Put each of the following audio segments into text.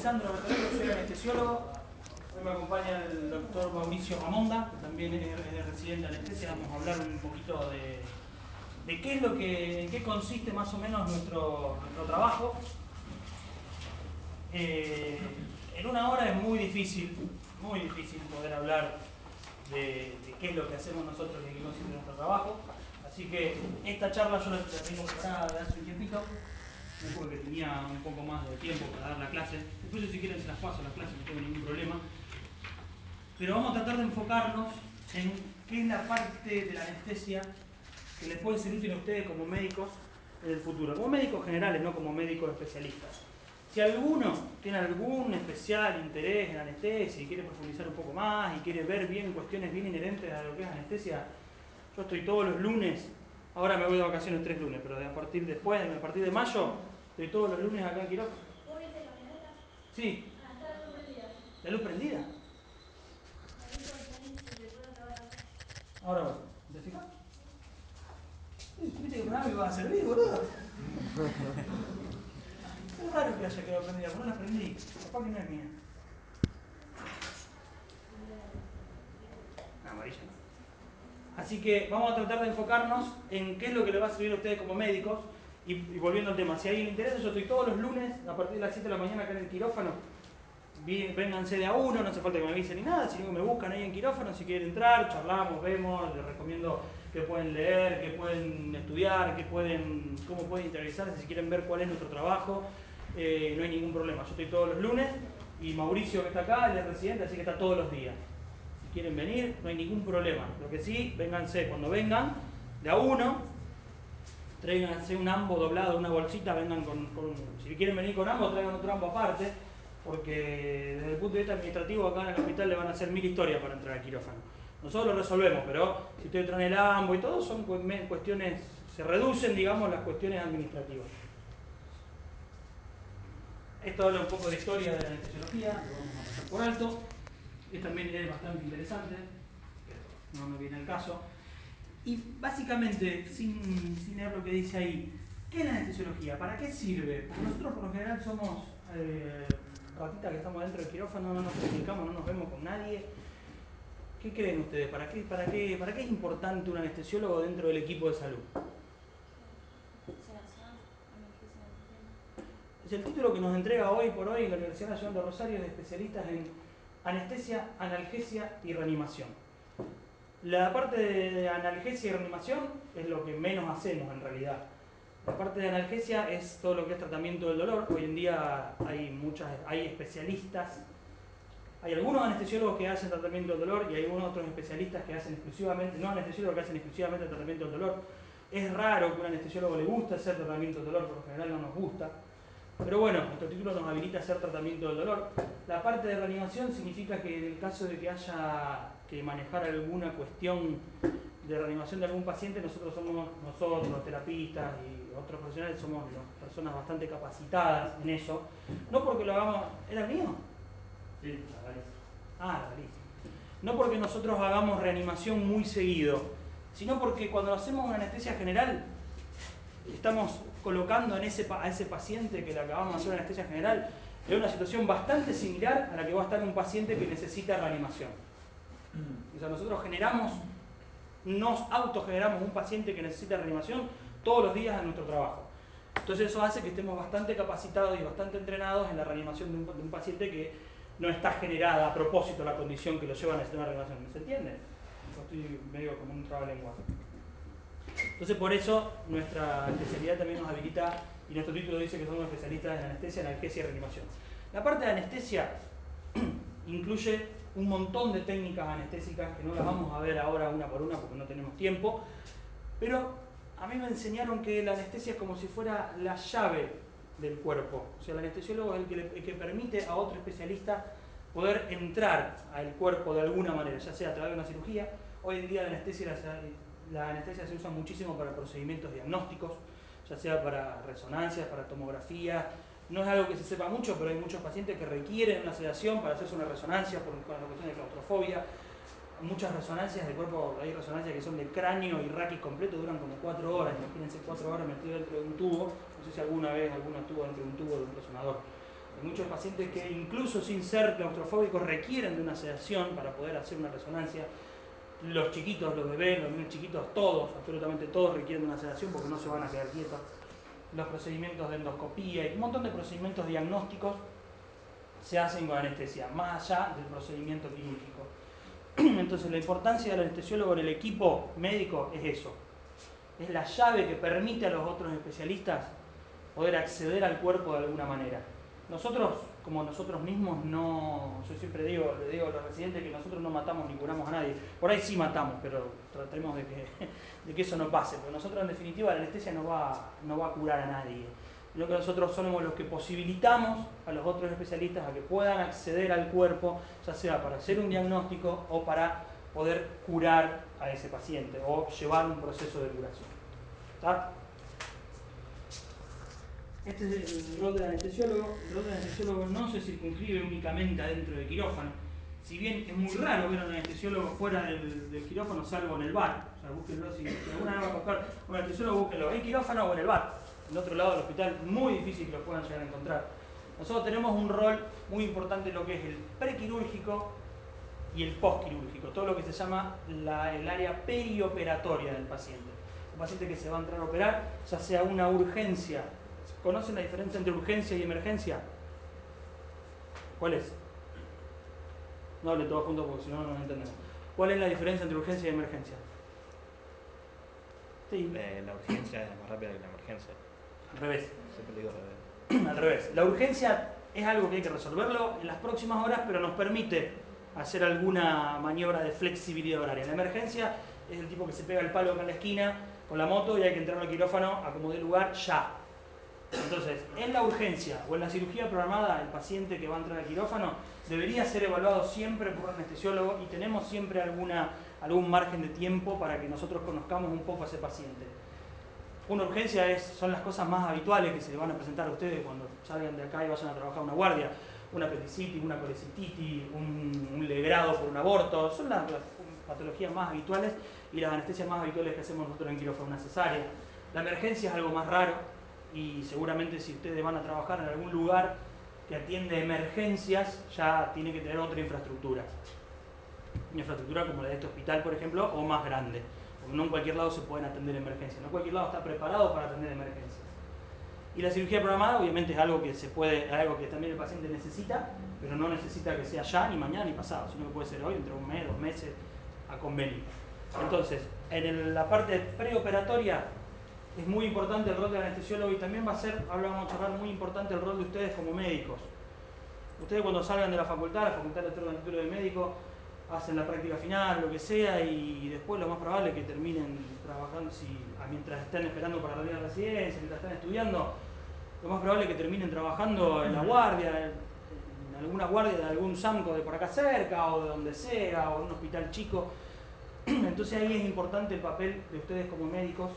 Lisandro Bertolero, soy anestesiólogo. Hoy me acompaña el doctor Mauricio Amonda, que también es residente de anestesia. Vamos a hablar un poquito de qué es lo que, en qué consiste más o menos nuestro trabajo. En una hora es muy difícil poder hablar de qué es lo que hacemos nosotros y en qué consiste nuestro trabajo. Así que esta charla yo la tengo preparada de hace un tiempito. Me acuerdo que tenía un poco más de tiempo para dar la clase. Después yo si quieren se las paso las clases, no tengo ningún problema. Pero vamos a tratar de enfocarnos en qué es la parte de la anestesia que les puede ser útil a ustedes como médicos en el futuro. Como médicos generales, no como médicos especialistas. Si alguno tiene algún especial interés en anestesia y quiere profundizar un poco más y quiere ver bien cuestiones bien inherentes a lo que es anestesia, yo estoy todos los lunes. Ahora me voy de vacaciones 3 lunes, pero a partir de mayo, estoy todos los lunes acá en Quiroga. ¿Vos viste la camioneta? Sí. Ah, está la luz prendida. ¿La luz prendida? Me dijo el técnico que después no te vas a hacer. Ahora voy. ¿Te fijas? ¿Viste que nada me iba a servir, boludo? Es raro que haya quedado prendida, pero no la prendí. Capaz que no es mía. Amarilla no. Así que vamos a tratar de enfocarnos en qué es lo que les va a servir a ustedes como médicos. Y volviendo al tema, si a alguien le interesa, yo estoy todos los lunes a partir de las 7 de la mañana acá en el quirófano. Vénganse de a uno, no hace falta que me avisen ni nada, sino que me buscan ahí en quirófano si quieren entrar, charlamos, vemos, les recomiendo que pueden leer, que pueden estudiar, cómo pueden interiorizarse, si quieren ver cuál es nuestro trabajo, no hay ningún problema. Yo estoy todos los lunes y Mauricio que está acá, él es residente, así que está todos los días. Si quieren venir, no hay ningún problema. Lo que sí, vénganse cuando vengan, de a uno, tráiganse un ambo doblado, una bolsita, vengan si quieren venir con ambos, traigan otro ambo aparte, porque desde el punto de vista administrativo acá en el hospital le van a hacer 1000 historias para entrar al quirófano. Nosotros lo resolvemos, pero si ustedes traen el ambo y todo, son cuestiones, se reducen, digamos, las cuestiones administrativas. Esto habla un poco de historia de la anestesiología, lo vamos a pasar por alto. Esto también es bastante interesante, pero no viene el caso. Y básicamente, sin leer lo que dice ahí, ¿qué es la anestesiología? ¿Para qué sirve? Porque nosotros por lo general somos ratitas que estamos dentro del quirófano, no nos comunicamos, no nos vemos con nadie. ¿Qué creen ustedes? ¿Para qué es importante un anestesiólogo dentro del equipo de salud? Sedación, analgesia del sistema. Es el título que nos entrega hoy por hoy la Universidad Nacional de Rosario de especialistas en anestesia, analgesia y reanimación. La parte de analgesia y reanimación es lo que menos hacemos en realidad. La parte de analgesia es todo lo que es tratamiento del dolor. Hoy en día hay especialistas, hay algunos anestesiólogos que hacen tratamiento del dolor y hay algunos otros especialistas que hacen exclusivamente, no anestesiólogos que hacen exclusivamente tratamiento del dolor. Es raro que a un anestesiólogo le guste hacer tratamiento del dolor, por lo general no nos gusta. Pero bueno, nuestro título nos habilita a hacer tratamiento del dolor. La parte de reanimación significa que en el caso de que haya que manejar alguna cuestión de reanimación de algún paciente, nosotros, los terapistas y otros profesionales, somos personas bastante capacitadas en eso. No porque lo hagamos... ¿Era mío? Sí, la nariz. Ah, la nariz. No porque nosotros hagamos reanimación muy seguido, sino porque cuando hacemos una anestesia general, estamos colocando a ese paciente que le acabamos de hacer una anestesia general en una situación bastante similar a la que va a estar un paciente que necesita reanimación. O sea, nosotros nos autogeneramos un paciente que necesita reanimación todos los días en nuestro trabajo. Entonces eso hace que estemos bastante capacitados y bastante entrenados en la reanimación de un paciente que no está generada a propósito la condición que lo lleva a necesitar una reanimación. ¿Se entiende? Yo estoy medio como un trabalengua. Entonces por eso nuestra especialidad también nos habilita, y nuestro título dice que somos especialistas en anestesia, analgesia y reanimación. La parte de anestesia incluye un montón de técnicas anestésicas que no las vamos a ver ahora una por una porque no tenemos tiempo, pero a mí me enseñaron que la anestesia es como si fuera la llave del cuerpo. O sea, el anestesiólogo es el que permite a otro especialista poder entrar al cuerpo de alguna manera, ya sea a través de una cirugía. Hoy en día la anestesia se usa muchísimo para procedimientos diagnósticos, ya sea para resonancias, para tomografía. No es algo que se sepa mucho, pero hay muchos pacientes que requieren una sedación para hacerse una resonancia por la cuestión de claustrofobia. Muchas resonancias de cuerpo, hay resonancias que son de cráneo y raquis completo, duran como 4 horas. Imagínense 4 horas metido dentro de un tubo. No sé si alguna vez alguno estuvo dentro de un tubo de un resonador. Hay muchos pacientes que incluso sin ser claustrofóbicos requieren de una sedación para poder hacer una resonancia. Los chiquitos, los bebés, los niños chiquitos, todos, absolutamente todos requieren de una sedación porque no se van a quedar quietos. Los procedimientos de endoscopía y un montón de procedimientos diagnósticos se hacen con anestesia, más allá del procedimiento quirúrgico. Entonces la importancia del anestesiólogo en el equipo médico es eso. Es la llave que permite a los otros especialistas poder acceder al cuerpo de alguna manera. Nosotros, como nosotros mismos, no, yo siempre le digo a los residentes que nosotros no matamos ni curamos a nadie. Por ahí sí matamos, pero tratemos de que eso no pase. Porque nosotros en definitiva la anestesia no va a curar a nadie. Sino que nosotros somos los que posibilitamos a los otros especialistas a que puedan acceder al cuerpo, ya sea para hacer un diagnóstico o para poder curar a ese paciente o llevar un proceso de curación. ¿Está? Este es el rol del anestesiólogo. El rol del anestesiólogo no se circunscribe únicamente adentro del quirófano. Si bien es muy raro ver a un anestesiólogo fuera del quirófano, salvo en el bar. O sea, búsquenlo, si alguna vez va a buscar un anestesiólogo, búsquenlo en quirófano o en el bar. En otro lado del hospital, muy difícil que lo puedan llegar a encontrar. Nosotros tenemos un rol muy importante en lo que es el prequirúrgico y el postquirúrgico, todo lo que se llama el área perioperatoria del paciente. Un paciente que se va a entrar a operar, ya sea una urgencia. ¿Conocen la diferencia entre urgencia y emergencia? ¿Cuál es? No hablen todos juntos porque si no, no nos entendemos. ¿Cuál es la diferencia entre urgencia y emergencia? Sí. La urgencia es más rápida que la emergencia. Al revés. Siempre digo al revés. Al revés. La urgencia es algo que hay que resolverlo en las próximas horas, pero nos permite hacer alguna maniobra de flexibilidad horaria. La emergencia es el tipo que se pega el palo acá en la esquina con la moto y hay que entrar al quirófano a como dé lugar ya. Entonces, en la urgencia o en la cirugía programada, el paciente que va a entrar al quirófano debería ser evaluado siempre por un anestesiólogo y tenemos siempre algún margen de tiempo para que nosotros conozcamos un poco a ese paciente. Una urgencia son las cosas más habituales que se le van a presentar a ustedes cuando salgan de acá y vayan a trabajar una guardia. Una apendicitis, una colecititis, un legrado por un aborto. Son las patologías más habituales y las anestesias más habituales que hacemos nosotros en quirófano, una cesárea. La emergencia es algo más raro y seguramente si ustedes van a trabajar en algún lugar que atiende emergencias ya tiene que tener otra infraestructura. Una infraestructura como la de este hospital, por ejemplo, o más grande. Porque no en cualquier lado se pueden atender emergencias, no cualquier lado está preparado para atender emergencias. Y la cirugía programada obviamente es algo que algo que también el paciente necesita, pero no necesita que sea ya, ni mañana, ni pasado, sino que puede ser hoy, entre un mes, 2 meses, a convenio. Entonces, en la parte preoperatoria es muy importante el rol del anestesiólogo y también vamos a charlar muy importante el rol de ustedes como médicos. Ustedes cuando salgan de la facultad de título de médico, hacen la práctica final, lo que sea, y después lo más probable es que terminen trabajando, mientras estén esperando para rendir la residencia, mientras están estudiando, lo más probable es que terminen trabajando en la guardia, en alguna guardia de algún SAMCO de por acá cerca, o de donde sea, o en un hospital chico. Entonces ahí es importante el papel de ustedes como médicos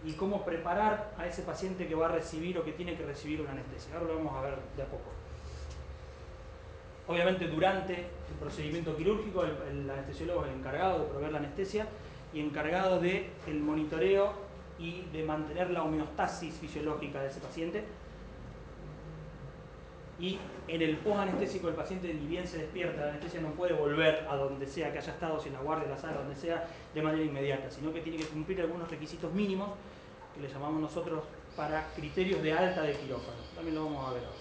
y cómo preparar a ese paciente que va a recibir o que tiene que recibir una anestesia. Ahora lo vamos a ver de a poco. Obviamente durante el procedimiento quirúrgico el anestesiólogo es el encargado de proveer la anestesia y encargado del monitoreo y de mantener la homeostasis fisiológica de ese paciente. Y en el post-anestésico el paciente ni bien se despierta, la anestesia no puede volver a donde sea que haya estado, si en la guardia, en la sala, donde sea, de manera inmediata, sino que tiene que cumplir algunos requisitos mínimos que le llamamos nosotros para criterios de alta de quirófano. También lo vamos a ver ahora.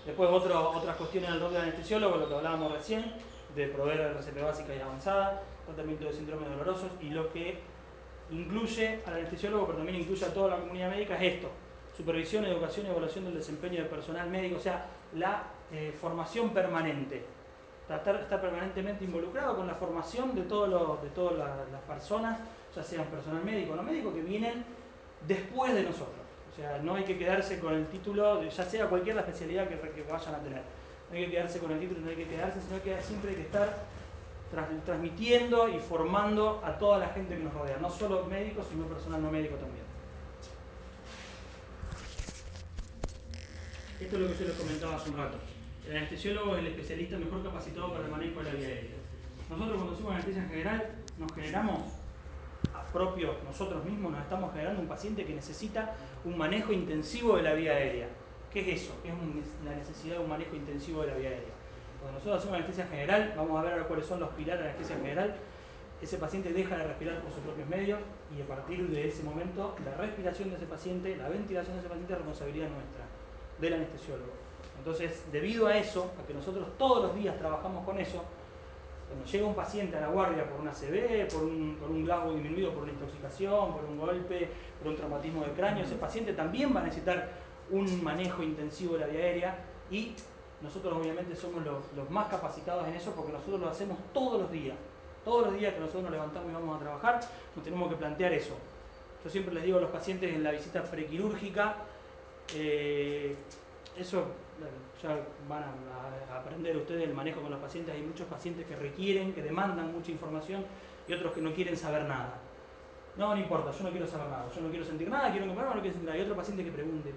Después otras cuestiones del rol del anestesiólogo, lo que hablábamos recién, de proveer RCP básica y avanzada, tratamiento de síndromes dolorosos, y lo que incluye al anestesiólogo, pero también incluye a toda la comunidad médica, es esto: supervisión, educación y evaluación del desempeño del personal médico, o sea, la formación permanente. Estar permanentemente involucrado con la formación de todas las personas, ya sean personal médico o no médico, que vienen después de nosotros. O sea, no hay que quedarse con el título, ya sea cualquier la especialidad que vayan a tener. No hay que quedarse con el título, no hay que quedarse, sino que siempre hay que estar transmitiendo y formando a toda la gente que nos rodea, no solo médicos, sino personal no médico también. Esto es lo que yo les comentaba hace un rato. El anestesiólogo es el especialista mejor capacitado para el manejo de la vía aérea. Nosotros cuando hacemos anestesia general nos generamos nosotros mismos nos estamos generando un paciente que necesita un manejo intensivo de la vía aérea. ¿Qué es eso? Es la necesidad de un manejo intensivo de la vía aérea. Cuando nosotros hacemos anestesia general, vamos a ver ahora cuáles son los pilares de la anestesia general. Ese paciente deja de respirar por sus propios medios y a partir de ese momento la respiración de ese paciente, la ventilación de ese paciente es responsabilidad nuestra, del anestesiólogo. Entonces, debido a eso, a que nosotros todos los días trabajamos con eso, cuando llega un paciente a la guardia por una ACV, por un glasgow disminuido, por una intoxicación, por un golpe, por un traumatismo de cráneo, ese paciente también va a necesitar un manejo intensivo de la vía aérea y nosotros obviamente somos los más capacitados en eso porque nosotros lo hacemos todos los días. Todos los días que nosotros nos levantamos y vamos a trabajar, nos tenemos que plantear eso. Yo siempre les digo a los pacientes en la visita prequirúrgica, eso ya van a aprender ustedes el manejo con los pacientes. Hay muchos pacientes que requieren, que demandan mucha información y otros que no quieren saber nada. No importa, yo no quiero saber nada, yo no quiero sentir nada, quiero que no quiero sentir nada. Hay otro paciente que pregunta.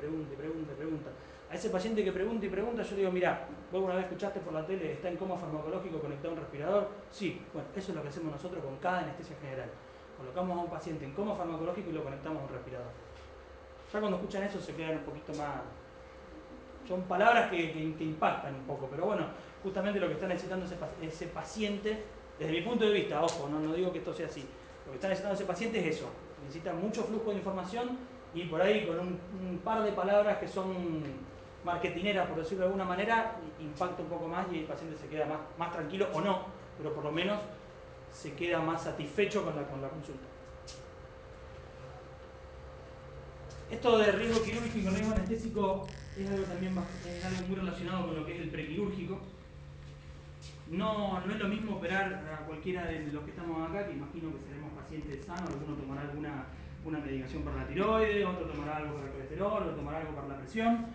A ese paciente que pregunta y pregunta, yo le digo, mira, vos una vez escuchaste por la tele, está en coma farmacológico conectado a un respirador. Sí, bueno, eso es lo que hacemos nosotros con cada anestesia general. Colocamos a un paciente en coma farmacológico y lo conectamos a un respirador. Ya cuando escuchan eso se quedan un poquito más... Son palabras que impactan un poco, pero bueno, justamente lo que está necesitando ese paciente, desde mi punto de vista, ojo, no digo que esto sea así, lo que está necesitando ese paciente es eso, necesita mucho flujo de información y por ahí con un par de palabras que son marketineras, por decirlo de alguna manera, impacta un poco más y el paciente se queda más tranquilo o no, pero por lo menos se queda más satisfecho con la consulta. Esto de riesgo quirúrgico y riesgo anestésico es algo también algo muy relacionado con lo que es el prequirúrgico. No es lo mismo operar a cualquiera de los que estamos acá, que imagino que seremos pacientes sanos, alguno tomará una medicación para la tiroides, otro tomará algo para el colesterol, otro tomará algo para la presión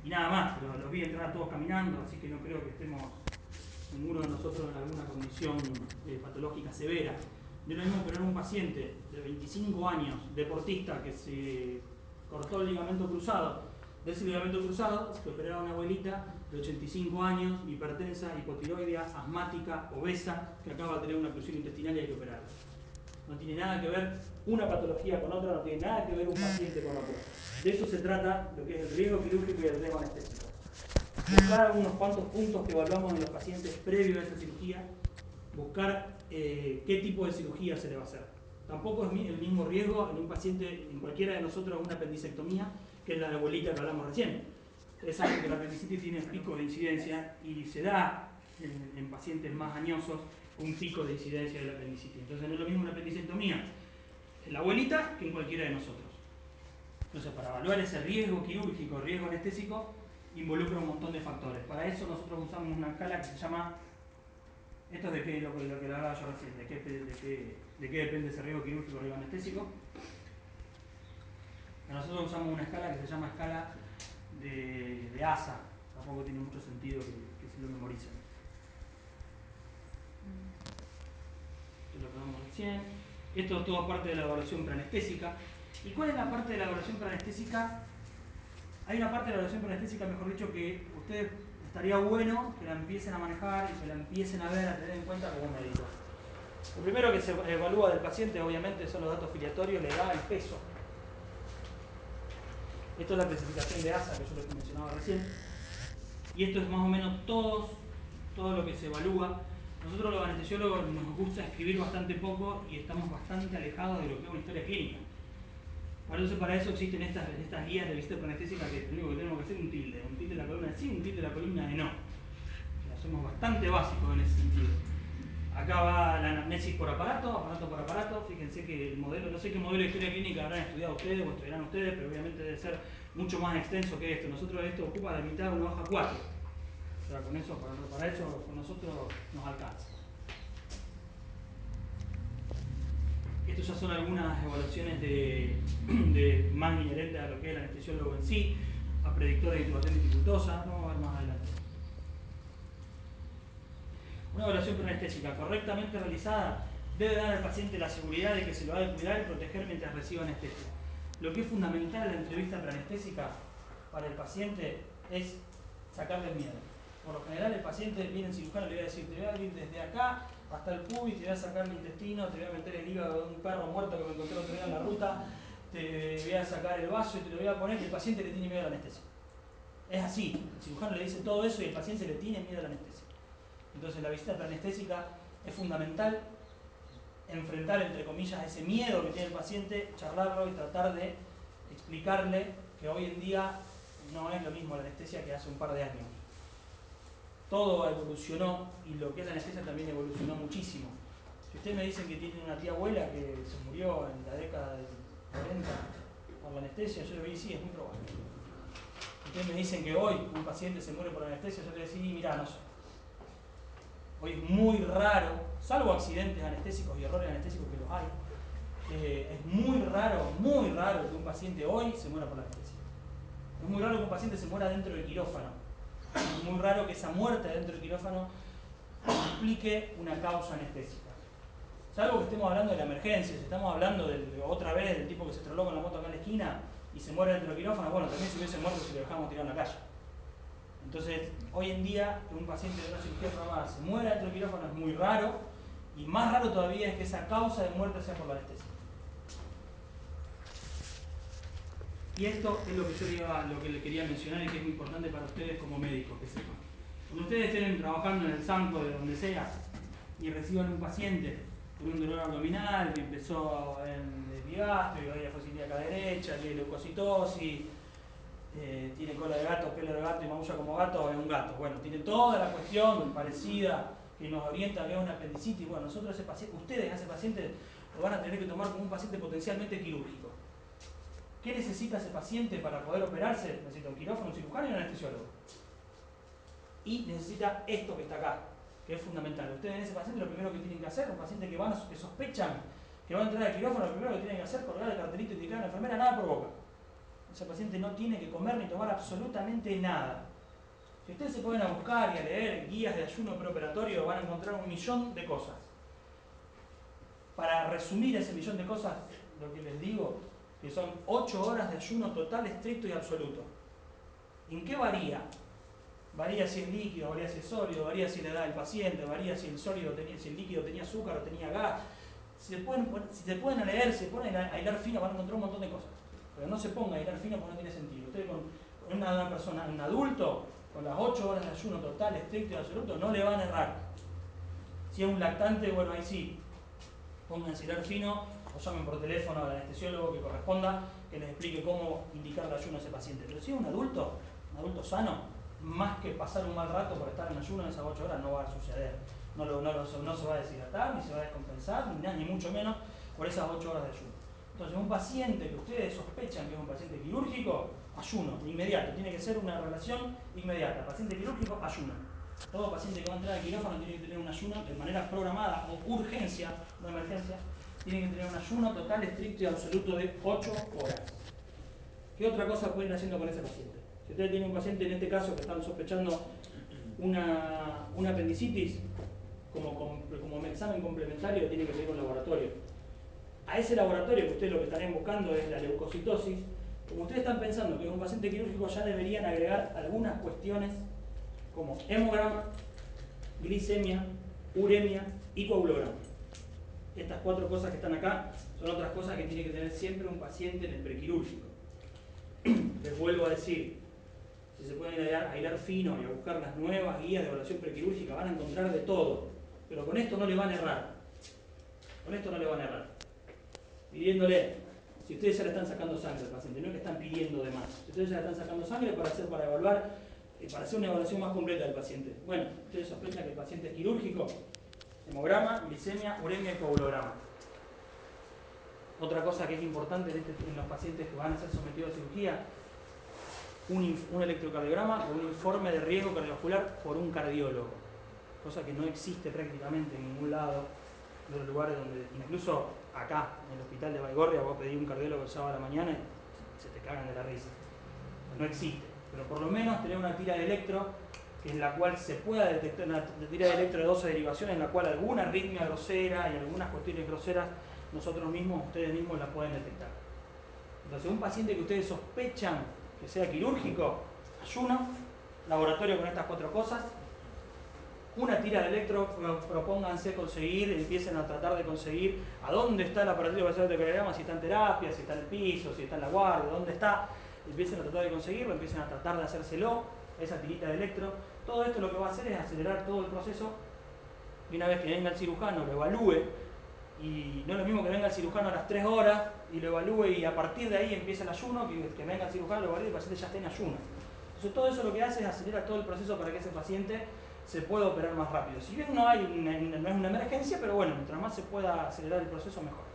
y nada más, pero los vi entrar todos caminando, así que no creo que estemos ninguno de nosotros en alguna condición patológica severa. No es lo mismo operar a un paciente de 25 años, deportista, que se cortó el ligamento cruzado, de ese ligamento cruzado, que operar a una abuelita de 85 años, hipertensa, hipotiroidea, asmática, obesa, que acaba de tener una oclusión intestinal y hay que operarla. No tiene nada que ver una patología con otra, no tiene nada que ver un paciente con otro. De eso se trata lo que es el riesgo quirúrgico y el riesgo anestésico. Buscar unos cuantos puntos que evaluamos en los pacientes previos a esa cirugía, buscar qué tipo de cirugía se le va a hacer. Tampoco es el mismo riesgo en un paciente, en cualquiera de nosotros, una apendicectomía, que es la de abuelita que hablamos recién. Ustedes saben que la apendicitis tiene pico de incidencia y se da en pacientes más añosos un pico de incidencia de la apendicitis. Entonces no es lo mismo una apendicectomía en la abuelita que en cualquiera de nosotros. Entonces, para evaluar ese riesgo quirúrgico, riesgo anestésico, involucra un montón de factores. Para eso nosotros usamos una escala que se llama... Esto es de qué, lo que le hablaba yo recién, de qué depende ese riesgo quirúrgico, riesgo anestésico. Nosotros usamos una escala que se llama escala de ASA. Tampoco tiene mucho sentido que se lo memoricen. Esto es lo que hablamos recién. Esto es todo parte de la evaluación preanestésica. ¿Y cuál es la parte de la evaluación preanestésica? Hay una parte de la evaluación preanestésica, mejor dicho, que ustedes estaría bueno que la empiecen a manejar y que la empiecen a ver, a tener en cuenta como médico. Lo primero que se evalúa del paciente, obviamente, son los datos filiatorios, la edad, el peso. Esto es la clasificación de ASA que yo les mencionaba recién. Y esto es más o menos todo lo que se evalúa. Nosotros los anestesiólogos nos gusta escribir bastante poco y estamos bastante alejados de lo que es una historia clínica. Para eso existen estas guías de visita preanestésica que lo único que tenemos que hacer es un tilde de la columna de sí, un tilde de la columna de no. O sea, somos bastante básicos en ese sentido. Acá va la anamnesis por aparato. Fíjense que el modelo, no sé qué modelo de historia clínica habrán estudiado ustedes o estudiarán ustedes, pero obviamente debe ser mucho más extenso que esto. Nosotros esto ocupa la mitad de una hoja 4. O sea, con eso, para eso con nosotros nos alcanza. Estos ya son algunas evaluaciones de más inherentes a lo que es el anestesiólogo en sí, a predictores de intubación dificultosa, no vamos a ver más adelante. Una evaluación preanestésica correctamente realizada debe dar al paciente la seguridad de que se lo ha de cuidar y proteger mientras reciba anestesia. Lo que es fundamental en la entrevista preanestésica para el paciente es sacarle el miedo. Por lo general el paciente viene el cirujano y le va a decir, te voy a ir desde acá hasta el pubis, te voy a sacar el intestino, te voy a meter el hígado de un perro muerto que me encontré otro día en la ruta, te voy a sacar el vaso y te lo voy a poner, y el paciente le tiene miedo a la anestesia. Es así, el cirujano le dice todo eso y el paciente le tiene miedo a la anestesia. Entonces la visita preanestésica es fundamental enfrentar, entre comillas, ese miedo que tiene el paciente, charlarlo y tratar de explicarle que hoy en día no es lo mismo la anestesia que hace un par de años. Todo evolucionó y lo que es la anestesia también evolucionó muchísimo. Si ustedes me dicen que tienen una tía abuela que se murió en la década del 40 por la anestesia, yo le voy a decir, sí, es muy probable. Si ustedes me dicen que hoy un paciente se muere por la anestesia, yo le voy a decir, mirá, no sé. Hoy es muy raro, salvo accidentes anestésicos y errores anestésicos que los hay, es muy raro que un paciente hoy se muera por la anestesia. Es muy raro que un paciente se muera dentro del quirófano. Es muy raro que esa muerte dentro del quirófano implique una causa anestésica. Salvo que estemos hablando de la emergencia, si estamos hablando otra vez del tipo que se estrelló con la moto acá en la esquina y se muere dentro del quirófano, bueno, también se hubiese muerto si lo dejamos tirar en la calle. Entonces, hoy en día, que un paciente de una cirugía programada se muera dentro del quirófano es muy raro, y más raro todavía es que esa causa de muerte sea por la anestesia. Y esto es lo que le quería mencionar y que es muy importante para ustedes como médicos, que sepan. Cuando ustedes estén trabajando en el SANCO de donde sea y reciban un paciente con un dolor abdominal que empezó en desbigasto y hoy fue acá derecha, tiene leucocitosis, tiene cola de gato, pelo de gato y maulla como gato, es un gato. Bueno, tiene toda la cuestión parecida que nos orienta a que es una apendicitis. Bueno, nosotros ustedes a ese paciente lo van a tener que tomar como un paciente potencialmente quirúrgico. ¿Qué necesita ese paciente para poder operarse? Necesita un quirófano, un cirujano y un anestesiólogo. Y necesita esto que está acá, que es fundamental. Ustedes en ese paciente lo primero que tienen que hacer, un paciente que sospechan que va a entrar al quirófano, lo primero que tienen que hacer es colgar el cartelito y indicar a la enfermera, nada por boca. Ese paciente no tiene que comer ni tomar absolutamente nada. Si ustedes se ponen a buscar y a leer guías de ayuno preoperatorio, van a encontrar un millón de cosas. Para resumir ese millón de cosas, lo que les digo, que son 8 horas de ayuno total, estricto y absoluto. ¿En qué varía? Varía si es líquido, varía si es sólido, varía si la edad del paciente, varía si el líquido tenía azúcar o tenía gas. Si se pueden leer, si se ponen a hilar fino, van a encontrar un montón de cosas. Pero no se ponga a hilar fino porque no tiene sentido. Usted con una persona, un adulto, con las 8 horas de ayuno total, estricto y absoluto, no le van a errar. Si es un lactante, bueno, ahí sí, pónganse a hilar fino o llamen por teléfono al anestesiólogo que corresponda, que les explique cómo indicar el ayuno a ese paciente. Pero si es un adulto sano, más que pasar un mal rato por estar en ayuno en esas 8 horas, no va a suceder. No se va a deshidratar, ni se va a descompensar, ni mucho menos por esas 8 horas de ayuno. Entonces, un paciente que ustedes sospechan que es un paciente quirúrgico, ayuno, inmediato. Tiene que ser una relación inmediata. Paciente quirúrgico, ayuno. Todo paciente que va a entrar al quirófano tiene que tener un ayuno de manera programada o urgencia, no emergencia. Tiene que tener un ayuno total, estricto y absoluto de 8 horas. ¿Qué otra cosa pueden ir haciendo con ese paciente? Si ustedes tienen un paciente, en este caso, que están sospechando una apendicitis, como examen complementario, tiene que pedir un laboratorio. A ese laboratorio que ustedes lo que estarían buscando es la leucocitosis. Como ustedes están pensando que es un paciente quirúrgico, ya deberían agregar algunas cuestiones como hemograma, glicemia, uremia y coagulograma. Estas 4 cosas que están acá son otras cosas que tiene que tener siempre un paciente en el prequirúrgico. Les vuelvo a decir, si se pueden hilar fino y a buscar las nuevas guías de evaluación prequirúrgica, van a encontrar de todo. Pero con esto no le van a errar. Con esto no le van a errar. Pidiéndole, si ustedes ya le están sacando sangre al paciente, no es que están pidiendo de más. Si ustedes ya le están sacando sangre para evaluar, para hacer una evaluación más completa del paciente. Bueno, ustedes sospechan que el paciente es quirúrgico, hemograma, glicemia, uremia y coagulograma. Otra cosa que es importante en los pacientes que van a ser sometidos a cirugía, un electrocardiograma o un informe de riesgo cardiovascular por un cardiólogo. Cosa que no existe prácticamente en ningún lado de los lugares donde, incluso acá, en el hospital de Baigorria, vos pedís un cardiólogo el sábado a la mañana y se te cagan de la risa. No existe. Pero por lo menos tener una tira de electro en la cual se pueda detectar, una tira de electro de 12 derivaciones, en la cual alguna arritmia grosera y algunas cuestiones groseras, ustedes mismos la pueden detectar. Entonces, un paciente que ustedes sospechan que sea quirúrgico, ayuno, laboratorio con estas 4 cosas, una tira de electro, propónganse conseguir, empiecen a tratar de conseguir a dónde está el aparatito para hacer el electrocardiograma, si está en terapia, si está en el piso, si está en la guardia, dónde está, empiecen a tratar de conseguirlo, empiecen a tratar de hacérselo, esa tirita de electro. Todo esto lo que va a hacer es acelerar todo el proceso y una vez que venga el cirujano, lo evalúe, y no es lo mismo que venga el cirujano a las 3 horas y lo evalúe y a partir de ahí empieza el ayuno, que venga el cirujano, lo evalúe y el paciente ya esté en ayuno. Entonces todo eso lo que hace es acelerar todo el proceso para que ese paciente se pueda operar más rápido. Si bien no es una emergencia, pero bueno, mientras más se pueda acelerar el proceso, mejor.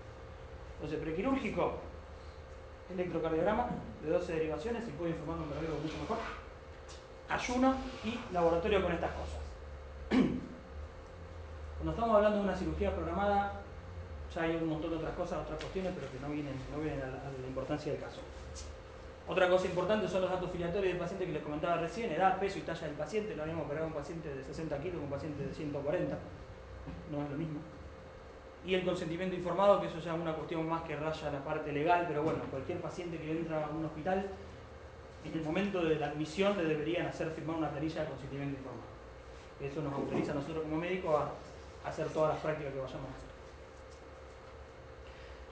Entonces, prequirúrgico, electrocardiograma de 12 derivaciones, si puedo informarme un cardiólogo mucho mejor. Ayuno y laboratorio con estas cosas. Cuando estamos hablando de una cirugía programada, ya hay un montón de otras cosas, otras cuestiones, pero que no vienen a la importancia del caso. Otra cosa importante son los datos filiatorios del paciente que les comentaba recién, edad, peso y talla del paciente. No mismo operar a un paciente de 60 kilos que un paciente de 140, no es lo mismo. Y el consentimiento informado, que eso ya es una cuestión más que raya la parte legal, pero bueno, cualquier paciente que entra a un hospital, en el momento de la admisión le deberían hacer firmar una planilla de consentimiento informado. Eso nos autoriza a nosotros como médicos a hacer todas las prácticas que vayamos a hacer.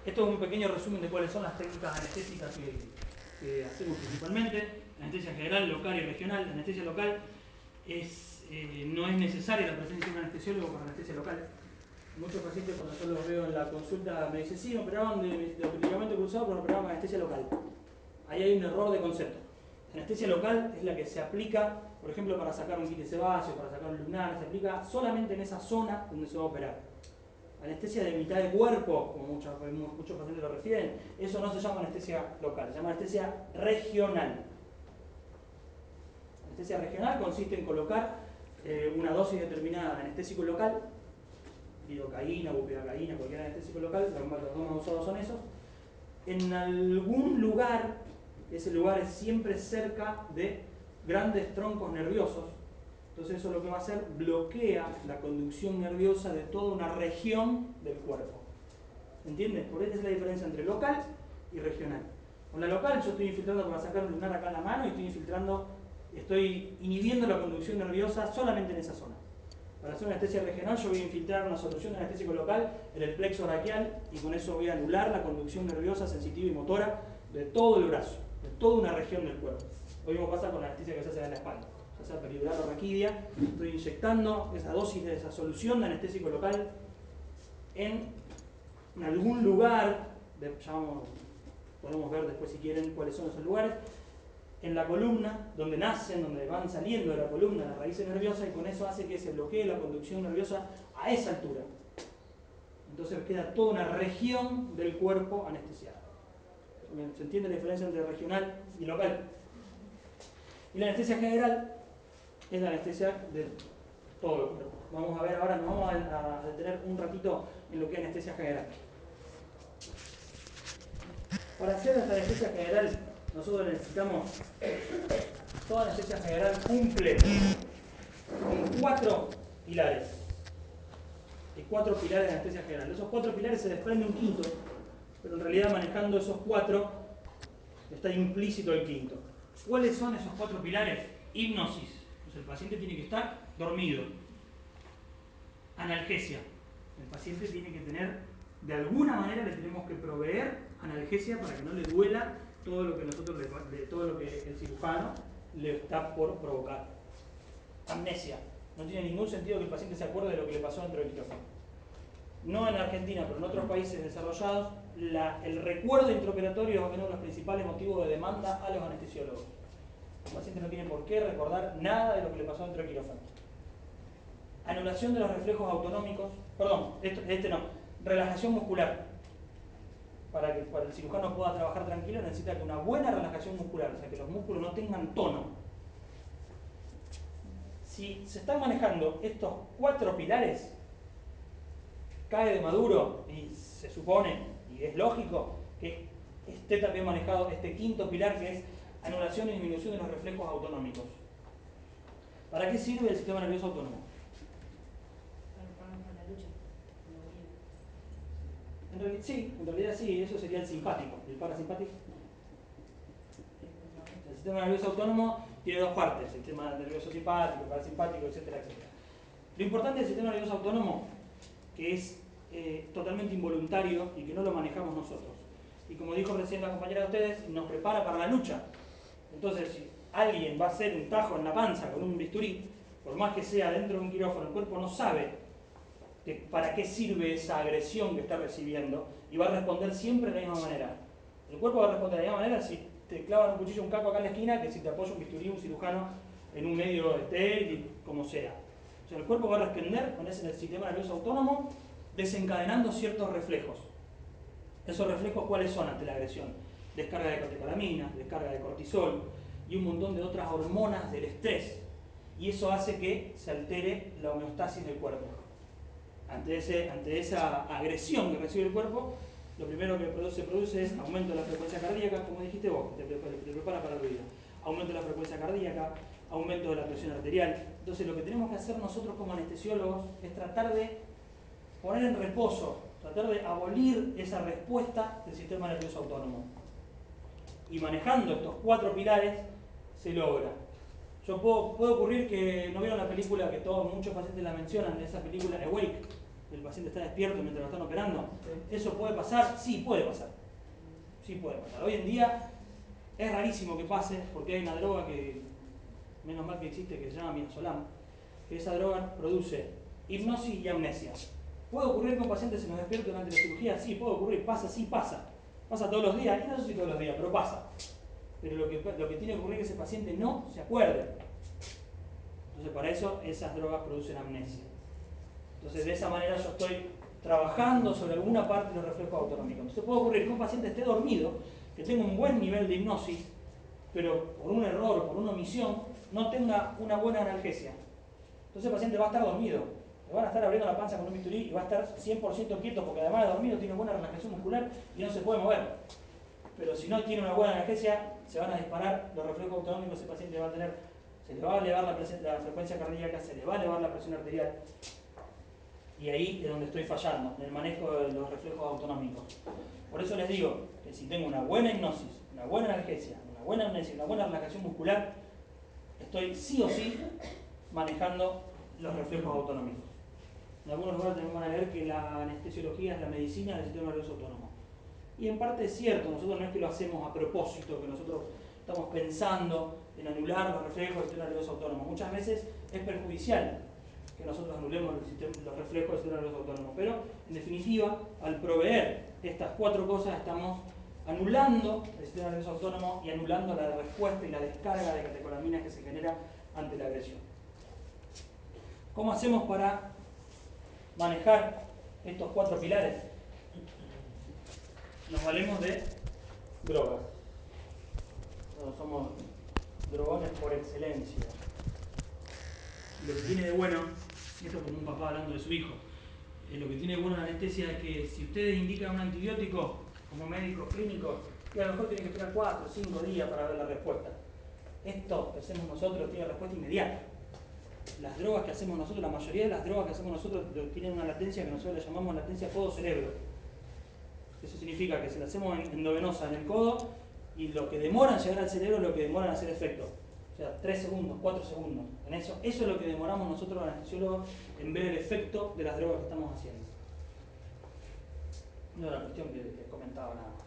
Esto es un pequeño resumen de cuáles son las técnicas anestésicas que hacemos principalmente. Anestesia general, local y regional. La anestesia local no es necesaria la presencia de un anestesiólogo para anestesia local. Muchos pacientes cuando yo los veo en la consulta me dicen, sí, me operaban de ligamento cruzado, pero me operaban con anestesia local. Ahí hay un error de concepto. La anestesia local es la que se aplica, por ejemplo, para sacar un quiste sebáceo, para sacar un lunar, se aplica solamente en esa zona donde se va a operar. Anestesia de mitad de cuerpo, como muchos pacientes lo refieren, eso no se llama anestesia local, se llama anestesia regional. Anestesia regional consiste en colocar una dosis determinada de anestésico local, lidocaína, bupivacaína, cualquier anestésico local, los más usados son esos, en algún lugar, ese lugar es siempre cerca de grandes troncos nerviosos. Entonces eso lo que va a hacer, bloquea la conducción nerviosa de toda una región del cuerpo. ¿Entiendes? Por eso es la diferencia entre local y regional. Con la local yo estoy infiltrando para sacar un lunar acá en la mano y estoy inhibiendo la conducción nerviosa solamente en esa zona. Para hacer una anestesia regional yo voy a infiltrar una solución de anestésico local en el plexo braquial y con eso voy a anular la conducción nerviosa, sensitiva y motora de todo el brazo, de toda una región del cuerpo. Lo mismo pasa con la anestesia que se hace en la espalda. Ya sea peridural o raquidia, estoy inyectando esa dosis de esa solución de anestésico local en algún lugar, podemos ver después si quieren cuáles son esos lugares, en la columna, donde nacen, donde van saliendo de la columna las raíces nerviosas y con eso hace que se bloquee la conducción nerviosa a esa altura. Entonces queda toda una región del cuerpo anestesiada. ¿Se entiende la diferencia entre regional y local? Y la anestesia general es la anestesia de todo el cuerpo. Vamos a ver ahora, nos vamos a detener un ratito en lo que es anestesia general. Para hacer esta anestesia general, nosotros necesitamos, toda anestesia general cumple con 4 pilares. Hay 4 pilares de anestesia general. De esos 4 pilares se desprende un quinto, pero en realidad manejando esos 4 está implícito el quinto. ¿Cuáles son esos 4 pilares? Hipnosis. Pues el paciente tiene que estar dormido. Analgesia. El paciente tiene que tener, de alguna manera le tenemos que proveer analgesia para que no le duela todo lo que todo lo que el cirujano le está por provocar. Amnesia. No tiene ningún sentido que el paciente se acuerde de lo que le pasó dentro del quirófano. No en Argentina, pero en otros países desarrollados, el recuerdo intraoperatorio es uno de los principales motivos de demanda a los anestesiólogos. El paciente no tiene por qué recordar nada de lo que le pasó dentro del quirófano. Anulación de los reflejos autonómicos, relajación muscular. Para que el cirujano pueda trabajar tranquilo necesita que una buena relajación muscular, o sea que los músculos no tengan tono. Si se están manejando estos 4 pilares, cae de maduro y se supone, y es lógico, que esté también manejado este quinto pilar que es anulación y disminución de los reflejos autonómicos. ¿Para qué sirve el sistema nervioso autónomo? En realidad sí, eso sería el simpático. ¿El parasimpático? El sistema nervioso autónomo tiene 2 partes, el sistema nervioso simpático, parasimpático, etcétera, etcétera. Lo importante del sistema nervioso autónomo, que es totalmente involuntario y que no lo manejamos nosotros. Y como dijo recién la compañera de ustedes, nos prepara para la lucha. Entonces, si alguien va a hacer un tajo en la panza con un bisturí, por más que sea dentro de un quirófano, el cuerpo no sabe para qué sirve esa agresión que está recibiendo y va a responder siempre de la misma manera. El cuerpo va a responder de la misma manera si te clavan un cuchillo, un caco acá en la esquina, que si te apoya un bisturí, un cirujano en un medio estéril, como sea. O sea, el cuerpo va a responder con ese sistema nervioso autónomo desencadenando ciertos reflejos. ¿Esos reflejos cuáles son ante la agresión? Descarga de catecolaminas, descarga de cortisol y un montón de otras hormonas del estrés. Y eso hace que se altere la homeostasis del cuerpo. Ante esa agresión que recibe el cuerpo, lo primero que se produce es aumento de la frecuencia cardíaca, como dijiste vos, te prepara para el oído. Aumento de la frecuencia cardíaca, aumento de la presión arterial. Entonces lo que tenemos que hacer nosotros como anestesiólogos es tratar de poner en reposo, tratar de abolir esa respuesta del sistema nervioso autónomo. Y manejando estos 4 pilares se logra. Puede ocurrir que no vieron la película que muchos pacientes la mencionan, esa película Awake, el paciente está despierto mientras lo están operando. ¿Eso puede pasar? Sí, puede pasar. Sí puede pasar. Hoy en día es rarísimo que pase porque hay una droga que, menos mal que existe, que se llama midazolam, que esa droga produce hipnosis y amnesia. ¿Puede ocurrir que un paciente se nos despierte durante la cirugía? Sí, puede ocurrir, pasa, sí pasa. Pasa todos los días, y no sé si todos los días, pero pasa. Pero lo que tiene que ocurrir es que ese paciente no se acuerde. Entonces para eso esas drogas producen amnesia. Entonces de esa manera yo estoy trabajando sobre alguna parte de los reflejos autonómicos. Entonces puede ocurrir que un paciente esté dormido, que tenga un buen nivel de hipnosis, pero por un error o por una omisión no tenga una buena analgesia. Entonces el paciente va a estar dormido. Le van a estar abriendo la panza con un bisturí y va a estar 100% quieto porque además de dormido tiene buena relajación muscular y no se puede mover. Pero si no tiene una buena analgesia, se van a disparar los reflejos autonómicos, ese paciente va a tener, se le va a elevar la frecuencia cardíaca, se le va a elevar la presión arterial. Y ahí es donde estoy fallando, en el manejo de los reflejos autonómicos. Por eso les digo que si tengo una buena hipnosis, una buena analgesia, una buena amnesia, una buena relajación muscular, estoy sí o sí manejando los reflejos autonómicos. En algunos lugares también van a ver que la anestesiología es la medicina del sistema nervioso autónomo. Y en parte es cierto, nosotros no es que lo hacemos a propósito, que nosotros estamos pensando en anular los reflejos del sistema nervioso autónomo. Muchas veces es perjudicial que nosotros anulemos los reflejos del sistema nervioso autónomo, pero en definitiva, al proveer estas 4 cosas, estamos anulando el sistema nervioso autónomo y anulando la respuesta y la descarga de catecolaminas que se genera ante la agresión. ¿Cómo hacemos para manejar estos 4 pilares? Nos valemos de drogas. Nosotros somos drogones por excelencia. Lo que tiene de bueno, esto es como un papá hablando de su hijo, lo que tiene de bueno la anestesia es que si ustedes indican un antibiótico como médicos clínicos, que a lo mejor tienen que esperar 4 o 5 días para ver la respuesta. Esto que hacemos nosotros tiene respuesta inmediata. Las drogas que hacemos nosotros, la mayoría de las drogas que hacemos nosotros tienen una latencia que nosotros le llamamos latencia codo-cerebro. Eso significa que si la hacemos endovenosa en el codo y lo que demora en llegar al cerebro es lo que demora en hacer efecto. O sea, 3 segundos, 4 segundos. En eso es lo que demoramos nosotros los anestesiólogos en ver el efecto de las drogas que estamos haciendo. No era la cuestión que comentaba nada más.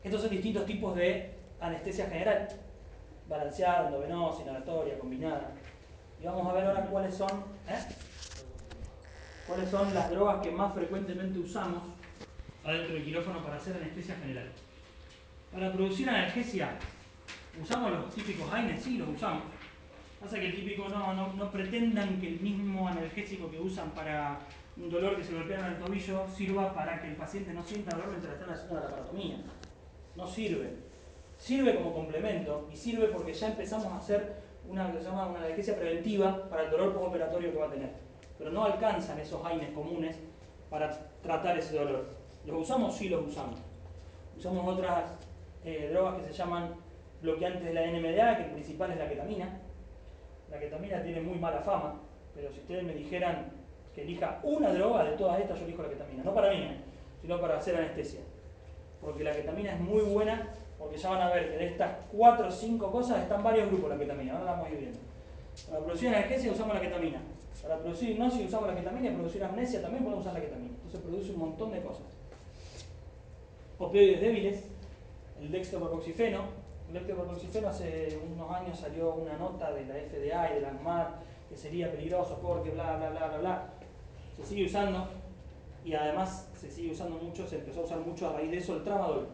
Estos son distintos tipos de anestesia general. Balanceada, endovenosa, inhalatoria, combinada. Y vamos a ver ahora cuáles son las drogas que más frecuentemente usamos adentro del quirófano para hacer anestesia general. Para producir analgesia, ¿usamos los típicos AINES? Sí, los usamos. Pasa que el típico no pretendan que el mismo analgésico que usan para un dolor que se golpean en el tobillo sirva para que el paciente no sienta dolor mientras están haciendo la laparotomía. No sirve. Sirve como complemento y sirve porque ya empezamos a hacer una que se llama una analgesia preventiva para el dolor postoperatorio que va a tener. Pero no alcanzan esos AINES comunes para tratar ese dolor. ¿Los usamos? Sí, los usamos. Usamos otras drogas que se llaman bloqueantes de la NMDA, que el principal es la ketamina. La ketamina tiene muy mala fama, pero si ustedes me dijeran que elija una droga de todas estas, yo elijo la ketamina. No para mí, sino para hacer anestesia. Porque la ketamina es muy buena, porque ya van a ver que de estas 4 o 5 cosas están varios grupos la ketamina. Ahora la vamos a ir viendo. Para producir analgesia usamos la ketamina. Para producir hipnosis usamos la ketamina y para producir amnesia también podemos usar la ketamina. Entonces produce un montón de cosas. Opioides débiles, el dextropropoxifeno, El leptopropoxifeno hace unos años salió una nota de la FDA y de la ANMAT que sería peligroso porque bla bla bla bla bla. Se sigue usando y además se sigue usando mucho, se empezó a usar mucho a raíz de eso el tramadol.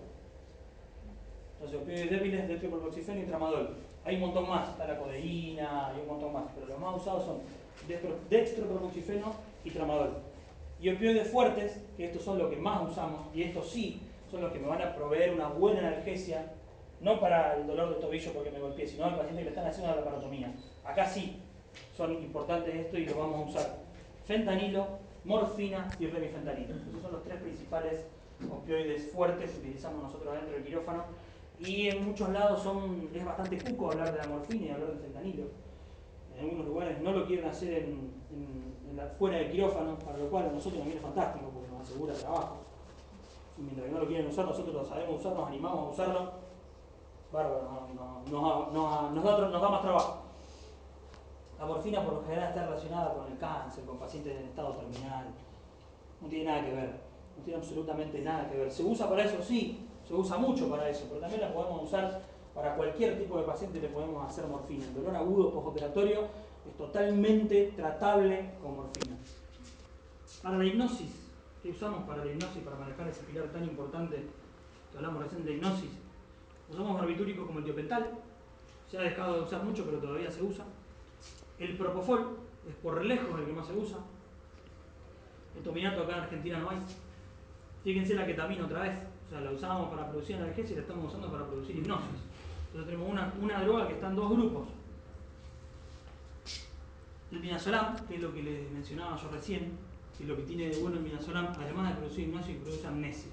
Entonces opioides débiles, leptopropoxifeno y tramadol. Hay un montón más, está la codeína, hay un montón más, pero los más usados son dextropropoxifeno y tramadol. Y opioides fuertes, que estos son los que más usamos, y estos sí son los que me van a proveer una buena analgesia, no para el dolor de tobillo porque me golpeé, sino al paciente que le están haciendo la laparotomía. Acá sí son importantes esto y lo vamos a usar. Fentanilo, morfina y remifentanilo. Esos son los tres principales opioides fuertes que utilizamos nosotros dentro del quirófano. Y en muchos lados es bastante cuco hablar de la morfina y hablar del fentanilo. En algunos lugares no lo quieren hacer fuera del quirófano, para lo cual a nosotros también es fantástico porque nos asegura trabajo. Y mientras que no lo quieren usar, nosotros lo sabemos usar, nos animamos a usarlo. Bárbaro, nos da más trabajo. La morfina por lo general está relacionada con el cáncer, con pacientes en estado terminal. No tiene nada que ver, no tiene absolutamente nada que ver. ¿Se usa para eso? Sí, se usa mucho para eso, pero también la podemos usar para cualquier tipo de paciente, le podemos hacer morfina. El dolor agudo postoperatorio es totalmente tratable con morfina. Para la hipnosis, ¿qué usamos para la hipnosis, para manejar ese pilar tan importante que hablamos recién de hipnosis? Usamos barbitúrico como el tiopental, se ha dejado de usar mucho pero todavía se usa. El propofol es por lejos el que más se usa. El tominato acá en Argentina no hay. Fíjense la ketamina otra vez, o sea, la usábamos para producir analgesia y la estamos usando para producir hipnosis. Entonces tenemos una droga que está en dos grupos. El midazolam, que es lo que les mencionaba yo recién, que es lo que tiene de bueno el midazolam, además de producir hipnosis, produce amnesia.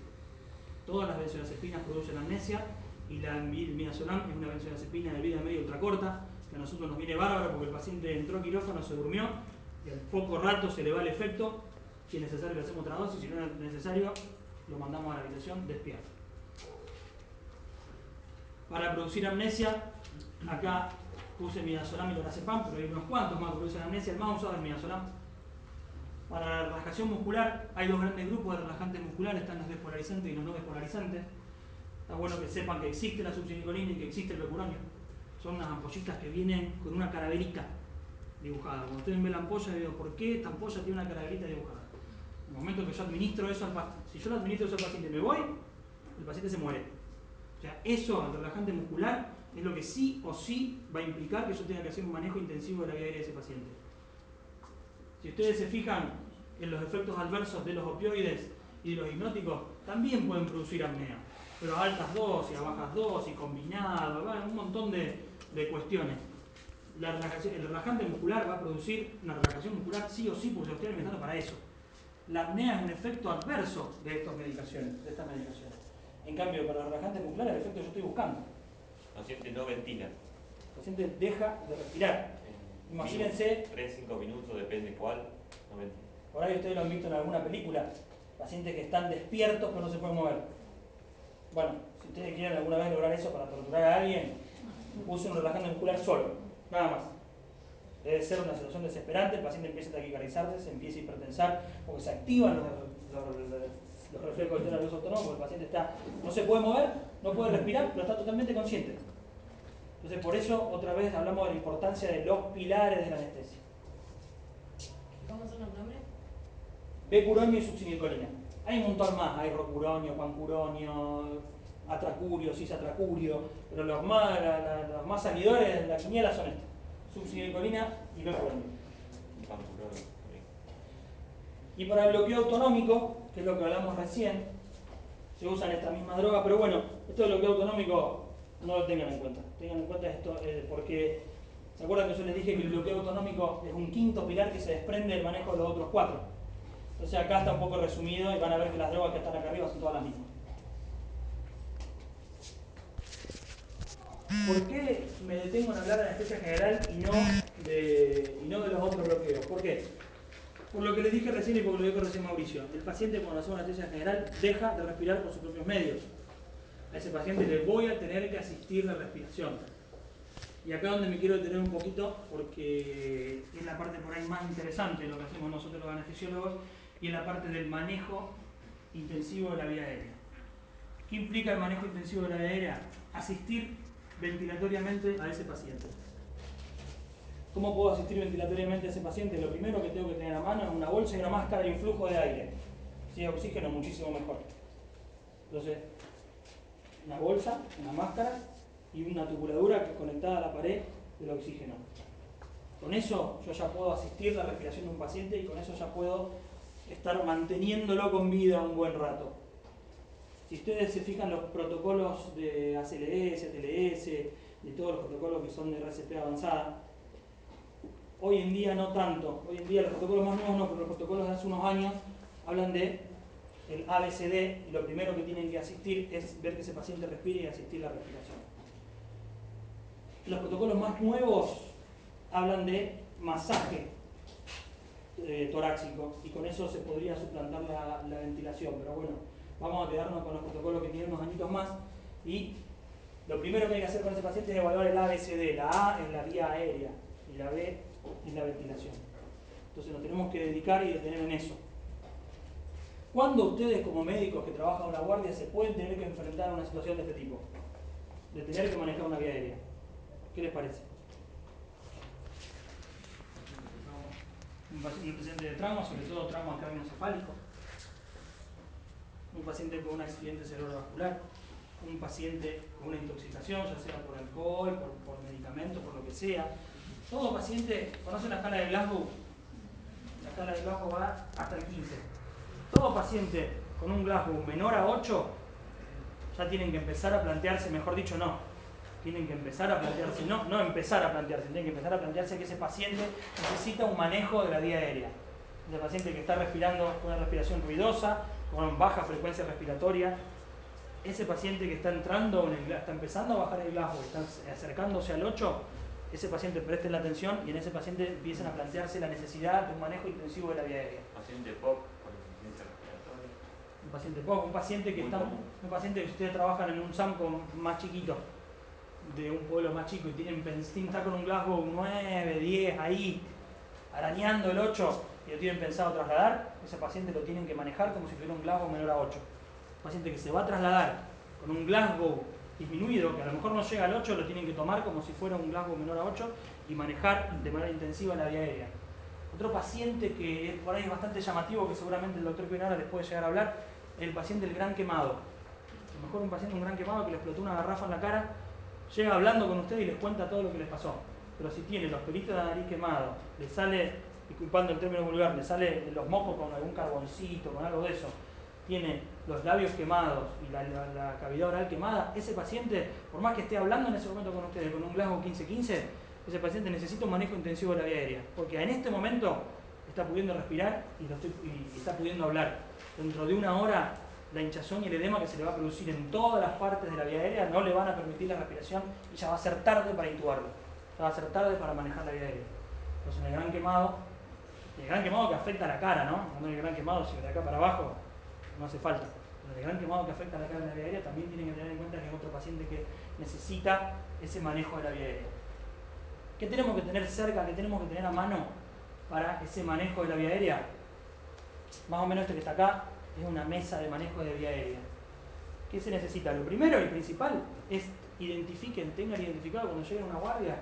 Todas las benzodiazepinas producen amnesia y el midazolam es una benzodiazepina de vida media ultra corta, que a nosotros nos viene bárbaro porque el paciente entró a quirófano, se durmió y al poco rato se le va el efecto. Si es necesario le hacemos otra dosis, si no es necesario lo mandamos a la habitación despierto. Para producir amnesia, acá puse midazolam y lorazepam, pero hay unos cuantos más que producen amnesia. El más usado es el midazolam. Para la relajación muscular hay dos grandes grupos de relajantes musculares, están los despolarizantes y los no despolarizantes. Está bueno que sepan que existe la succinilcolina y que existe el becuronio. Son unas ampollitas que vienen con una calaverita dibujada. Cuando ustedes ven la ampolla, digo, ¿por qué esta ampolla tiene una calaverita dibujada? En el momento que yo administro eso al paciente, si yo lo administro eso al paciente y me voy, el paciente se muere. O sea, eso, el relajante muscular, es lo que sí o sí va a implicar que yo tenga que hacer un manejo intensivo de la vida aérea de ese paciente. Si ustedes se fijan en los efectos adversos de los opioides y de los hipnóticos, también pueden producir apnea, pero a altas dosis, a bajas dosis, combinado, un montón de cuestiones. El relajante muscular va a producir una relajación muscular sí o sí porque se lo estoy alimentando para eso. La apnea es un efecto adverso de estas medicaciones. En cambio, para el relajante muscular, el efecto que yo estoy buscando. El paciente no ventila. El paciente deja de respirar. Imagínense. 3-5 minutos, depende cuál, no ventila. Por ahí ustedes lo han visto en alguna película. Pacientes que están despiertos pero no se pueden mover. Bueno, si ustedes quieren alguna vez lograr eso para torturar a alguien, use un relajante muscular solo, nada más. Debe ser una situación desesperante, el paciente empieza a taquicardiazarse, se empieza a hipertensar, porque se activan los reflejos del nervioso autónomo, porque el paciente no se puede mover, no puede respirar, pero está totalmente consciente. Entonces por eso otra vez hablamos de la importancia de los pilares de la anestesia. ¿Cómo son los nombres? Becuronio y succinilcolina. Hay un montón más, hay rocuronio, pancuronio, atracurio, cisatracurio, pero los más salidores de la quiniela son estos: succinilcolina y becuronio. Y para el bloqueo autonómico, que es lo que hablamos recién, se usan estas mismas drogas, pero bueno, esto del bloqueo autonómico no lo tengan en cuenta. Tengan en cuenta esto porque, ¿se acuerdan que yo les dije que el bloqueo autonómico es un quinto pilar que se desprende del manejo de los otros cuatro? Entonces acá está un poco resumido y van a ver que las drogas que están acá arriba son todas las mismas. ¿Por qué me detengo en hablar de anestesia general y no de los otros bloqueos? ¿Por qué? Por lo que les dije recién y por lo que dijo recién Mauricio. El paciente cuando hace una anestesia general deja de respirar por sus propios medios. A ese paciente le voy a tener que asistir la respiración. Y acá donde me quiero detener un poquito, porque es la parte por ahí más interesante de lo que hacemos nosotros los anestesiólogos, y es la parte del manejo intensivo de la vía aérea. ¿Qué implica el manejo intensivo de la vía aérea? Asistir ventilatoriamente a ese paciente. ¿Cómo puedo asistir ventilatoriamente a ese paciente? Lo primero que tengo que tener a mano es una bolsa y una máscara y un flujo de aire. Si hay oxígeno, muchísimo mejor. Entonces, una bolsa, una máscara y una tubuladura que es conectada a la pared del oxígeno. Con eso yo ya puedo asistir la respiración de un paciente y con eso ya puedo estar manteniéndolo con vida un buen rato. Si ustedes se fijan los protocolos de ACLS, TLS, de todos los protocolos que son de RCP avanzada, hoy en día no tanto. Hoy en día los protocolos más nuevos no, pero los protocolos de hace unos años hablan de el ABCD y lo primero que tienen que asistir es ver que ese paciente respire y asistir la respiración. Los protocolos más nuevos hablan de masaje torácico y con eso se podría suplantar la ventilación, pero bueno, vamos a quedarnos con los protocolos que tienen unos añitos más y lo primero que hay que hacer con ese paciente es evaluar el ABCD. La A es la vía aérea y la B es la ventilación. Entonces nos tenemos que dedicar y detener en eso. ¿Cuándo ustedes como médicos que trabajan en la guardia se pueden tener que enfrentar a una situación de este tipo? De tener que manejar una vía aérea. ¿Qué les parece? Un paciente de trauma, sobre todo trauma craneoencefálico. Un paciente con un accidente cerebrovascular. Un paciente con una intoxicación, ya sea por alcohol, por medicamento, por lo que sea. Todo paciente, ¿conocen la escala de Glasgow? La escala de Glasgow va hasta el 15. Todo paciente con un Glasgow menor a 8 ya tienen que empezar a plantearse, mejor dicho no, tienen que empezar a plantearse, no empezar a plantearse, tienen que empezar a plantearse que ese paciente necesita un manejo de la vía aérea. Ese paciente que está respirando con una respiración ruidosa, con baja frecuencia respiratoria, ese paciente que está entrando, está empezando a bajar el Glasgow, está acercándose al 8, ese paciente presten la atención y en ese paciente empiecen a plantearse la necesidad de un manejo intensivo de la vía aérea. Paciente POC con insuficiencia respiratoria. Un paciente POC, un paciente que un paciente que ustedes trabajan en un SAMCO más chiquito, de un pueblo más chico y tienen está con un Glasgow 9, 10 ahí, arañando el 8 y lo tienen pensado trasladar, ese paciente lo tienen que manejar como si tuviera un Glasgow menor a 8. Un paciente que se va a trasladar con un Glasgow disminuido, que a lo mejor no llega al 8, lo tienen que tomar como si fuera un Glasgow menor a 8 y manejar de manera intensiva la vía aérea. Otro paciente que por ahí es bastante llamativo, que seguramente el doctor Pinara les puede llegar a hablar, es el paciente del gran quemado. A lo mejor un paciente un gran quemado que le explotó una garrafa en la cara, llega hablando con ustedes y les cuenta todo lo que les pasó. Pero si tiene los pelitos de la nariz quemados, le sale, disculpando el término vulgar, le sale los mocos con algún carboncito, con algo de eso, tiene los labios quemados y la cavidad oral quemada, ese paciente, por más que esté hablando en ese momento con ustedes con un Glasgow 15-15, ese paciente necesita un manejo intensivo de la vía aérea, porque en este momento está pudiendo respirar y está pudiendo hablar. Dentro de una hora, la hinchazón y el edema que se le va a producir en todas las partes de la vía aérea no le van a permitir la respiración y ya va a ser tarde para intubarlo, ya va a ser tarde para manejar la vía aérea. Entonces en el gran quemado que afecta a la cara, ¿no? No el gran quemado, si de acá para abajo no hace falta. Pero el gran quemado que afecta a la cara de la vía aérea también tienen que tener en cuenta que es otro paciente que necesita ese manejo de la vía aérea. ¿Qué tenemos que tener cerca, qué tenemos que tener a mano para ese manejo de la vía aérea? Más o menos este que está acá es una mesa de manejo de vía aérea. ¿Qué se necesita? Lo primero y principal es tengan identificado cuando lleguen a una guardia,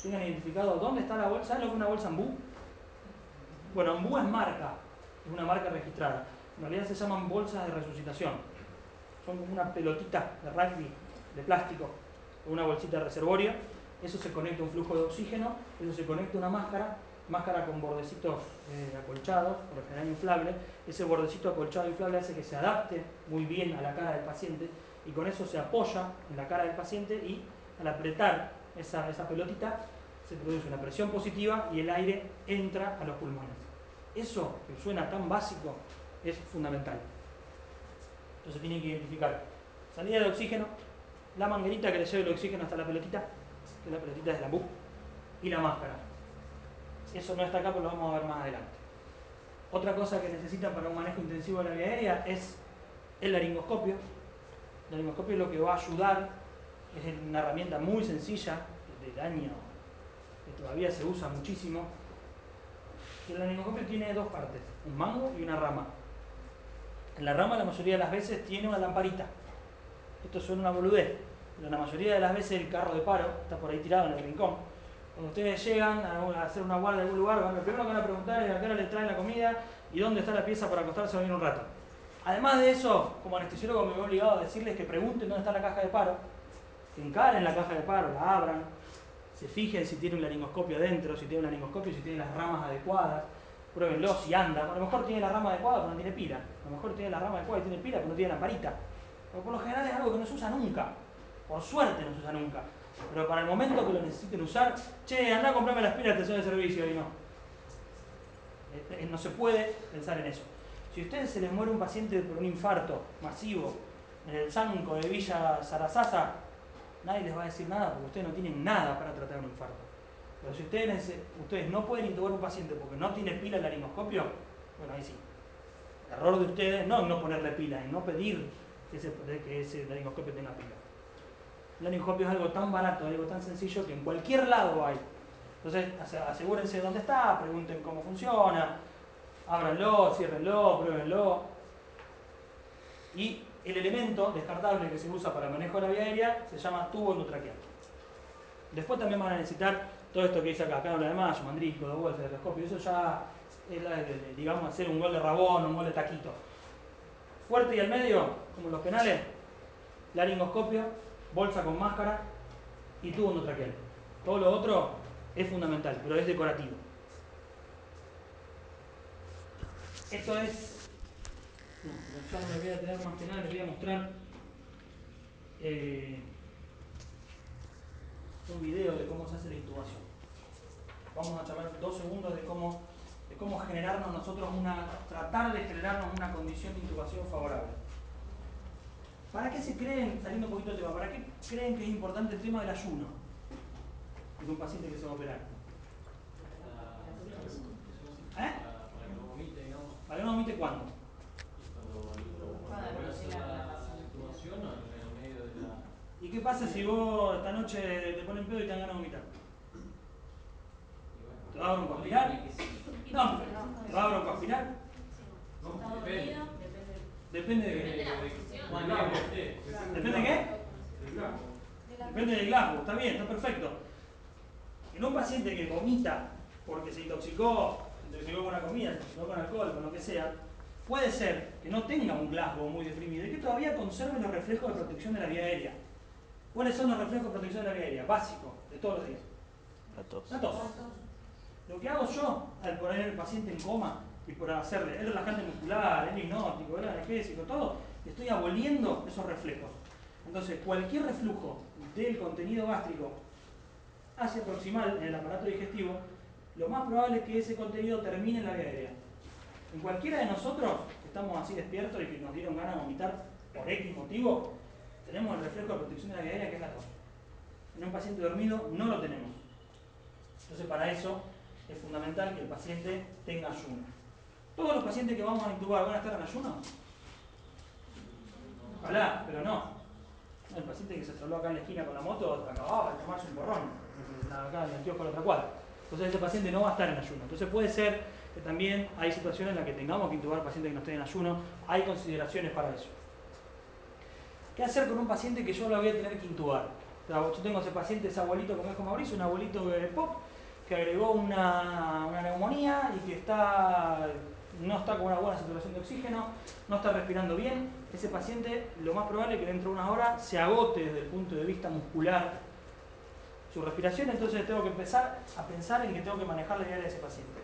tengan identificado dónde está la bolsa. ¿Saben lo que es una bolsa AMBU? Bueno, AMBU es una marca registrada. En realidad se llaman bolsas de resucitación. Son como una pelotita de rugby de plástico, con una bolsita de reservorio. Eso se conecta a un flujo de oxígeno, eso se conecta a una máscara con bordecitos acolchados, por lo general inflable. Ese bordecito acolchado inflable hace que se adapte muy bien a la cara del paciente y con eso se apoya en la cara del paciente y al apretar esa pelotita se produce una presión positiva y el aire entra a los pulmones. Eso, que suena tan básico, es fundamental. Entonces tienen que identificar salida de oxígeno, la manguerita que le lleve el oxígeno hasta la pelotita, que la pelotita es la AMBU, y la máscara. Eso no está acá, pero lo vamos a ver más adelante. Otra cosa que necesitan para un manejo intensivo de la vía aérea es el laringoscopio. El laringoscopio lo que va a ayudar, es una herramienta muy sencilla, del año que todavía se usa muchísimo. El laringoscopio tiene dos partes, un mango y una rama. En la rama la mayoría de las veces tiene una lamparita. Esto suena una boludez, pero la mayoría de las veces el carro de paro está por ahí tirado en el rincón. Cuando ustedes llegan a hacer una guardia en algún lugar, lo primero que van a preguntar es a qué hora le traen la comida y dónde está la pieza para acostarse a dormir un rato. Además de eso, como anestesiólogo me veo obligado a decirles que pregunten dónde está la caja de paro, que encaren la caja de paro, la abran, se fijen si tiene un laringoscopio adentro, si tiene un laringoscopio, si tiene las ramas adecuadas, pruébenlo si anda. A lo mejor tiene la rama adecuada pero no tiene pila, a lo mejor tiene la rama adecuada y tiene pila pero no tiene lamparita. Pero por lo general es algo que no se usa nunca, por suerte no se usa nunca. Pero para el momento que lo necesiten usar, che, andá a comprarme las pilas de estación de servicio y no. No se puede pensar en eso. Si a ustedes se les muere un paciente por un infarto masivo en el Sanco de Villa Sarasasa, nadie les va a decir nada porque ustedes no tienen nada para tratar un infarto. Pero si ustedes no pueden intubar un paciente porque no tiene pila el laringoscopio, bueno, ahí sí. El error de ustedes no es no ponerle pila, es no pedir que ese laringoscopio tenga pila. El laringoscopio es algo tan barato, algo tan sencillo que en cualquier lado hay. Entonces asegúrense de dónde está, pregunten cómo funciona, ábranlo, ciérrenlo, pruébenlo. Y el elemento descartable que se usa para el manejo de la vía aérea se llama tubo endotraqueal. Después también van a necesitar todo esto que dice acá, cánula de mayo, mandrículo, de vuelta, estetoscopio. Eso ya es, digamos, hacer un gol de Rabón, un gol de taquito. Fuerte y al medio, como los penales, laringoscopio, bolsa con máscara y tubo endotraqueal. Todo lo otro es fundamental, pero es decorativo. Esto es... No, ya no me voy a detener más que nada, les voy a mostrar un video de cómo se hace la intubación. Vamos a charlar 2 segundos de cómo generarnos nosotros tratar de generarnos una condición de intubación favorable. ¿Para qué se creen, saliendo un poquito del tema, para qué creen que es importante el tema del ayuno en un paciente que se va a operar? ¿Para que no vomite, digamos. ¿Para que no vomite cuándo? ¿Y qué pasa si vos esta noche te ponen pedo y te dan ganas de vomitar? ¿Te va a broncoaspirar? No, ¿te va a broncoaspirar? Depende de qué. ¿Depende de qué? Depende del glasgo, está bien, está perfecto. En un paciente que vomita porque se intoxicó con una comida, se intoxicó con alcohol, con lo que sea, puede ser que no tenga un glasgo muy deprimido y que todavía conserve los reflejos de protección de la vía aérea. ¿Cuáles son los reflejos de protección de la vía aérea? Básico, de todos los días. La tos. Lo que hago yo al poner al paciente en coma y por hacerle el relajante muscular, el hipnótico, el analgésico, todo, estoy aboliendo esos reflejos. Entonces, cualquier reflujo del contenido gástrico hacia proximal en el aparato digestivo, lo más probable es que ese contenido termine en la vía aérea. En cualquiera de nosotros que estamos así despiertos y que nos dieron ganas de vomitar por X motivo, tenemos el reflejo de protección de la vía aérea que es la tos. En un paciente dormido no lo tenemos. Entonces, para eso es fundamental que el paciente tenga ayuno. ¿Todos los pacientes que vamos a intubar van a estar en ayuno? Ojalá, pero no. El paciente que se troló acá en la esquina con la moto acababa de tomarse un porrón, acá en el anteojo de la otra cuadra. Entonces ese paciente no va a estar en ayuno. Entonces puede ser que también hay situaciones en las que tengamos que intubar pacientes que no estén en ayuno. Hay consideraciones para eso. ¿Qué hacer con un paciente que yo lo voy a tener que intubar? O sea, yo tengo ese paciente, ese abuelito, como dijo Mauricio, un abuelito de POC, que agregó una neumonía y que no está con una buena saturación de oxígeno, no está respirando bien. Ese paciente, lo más probable es que dentro de unas horas se agote desde el punto de vista muscular su respiración, entonces tengo que empezar a pensar en que tengo que manejar la vida de ese paciente.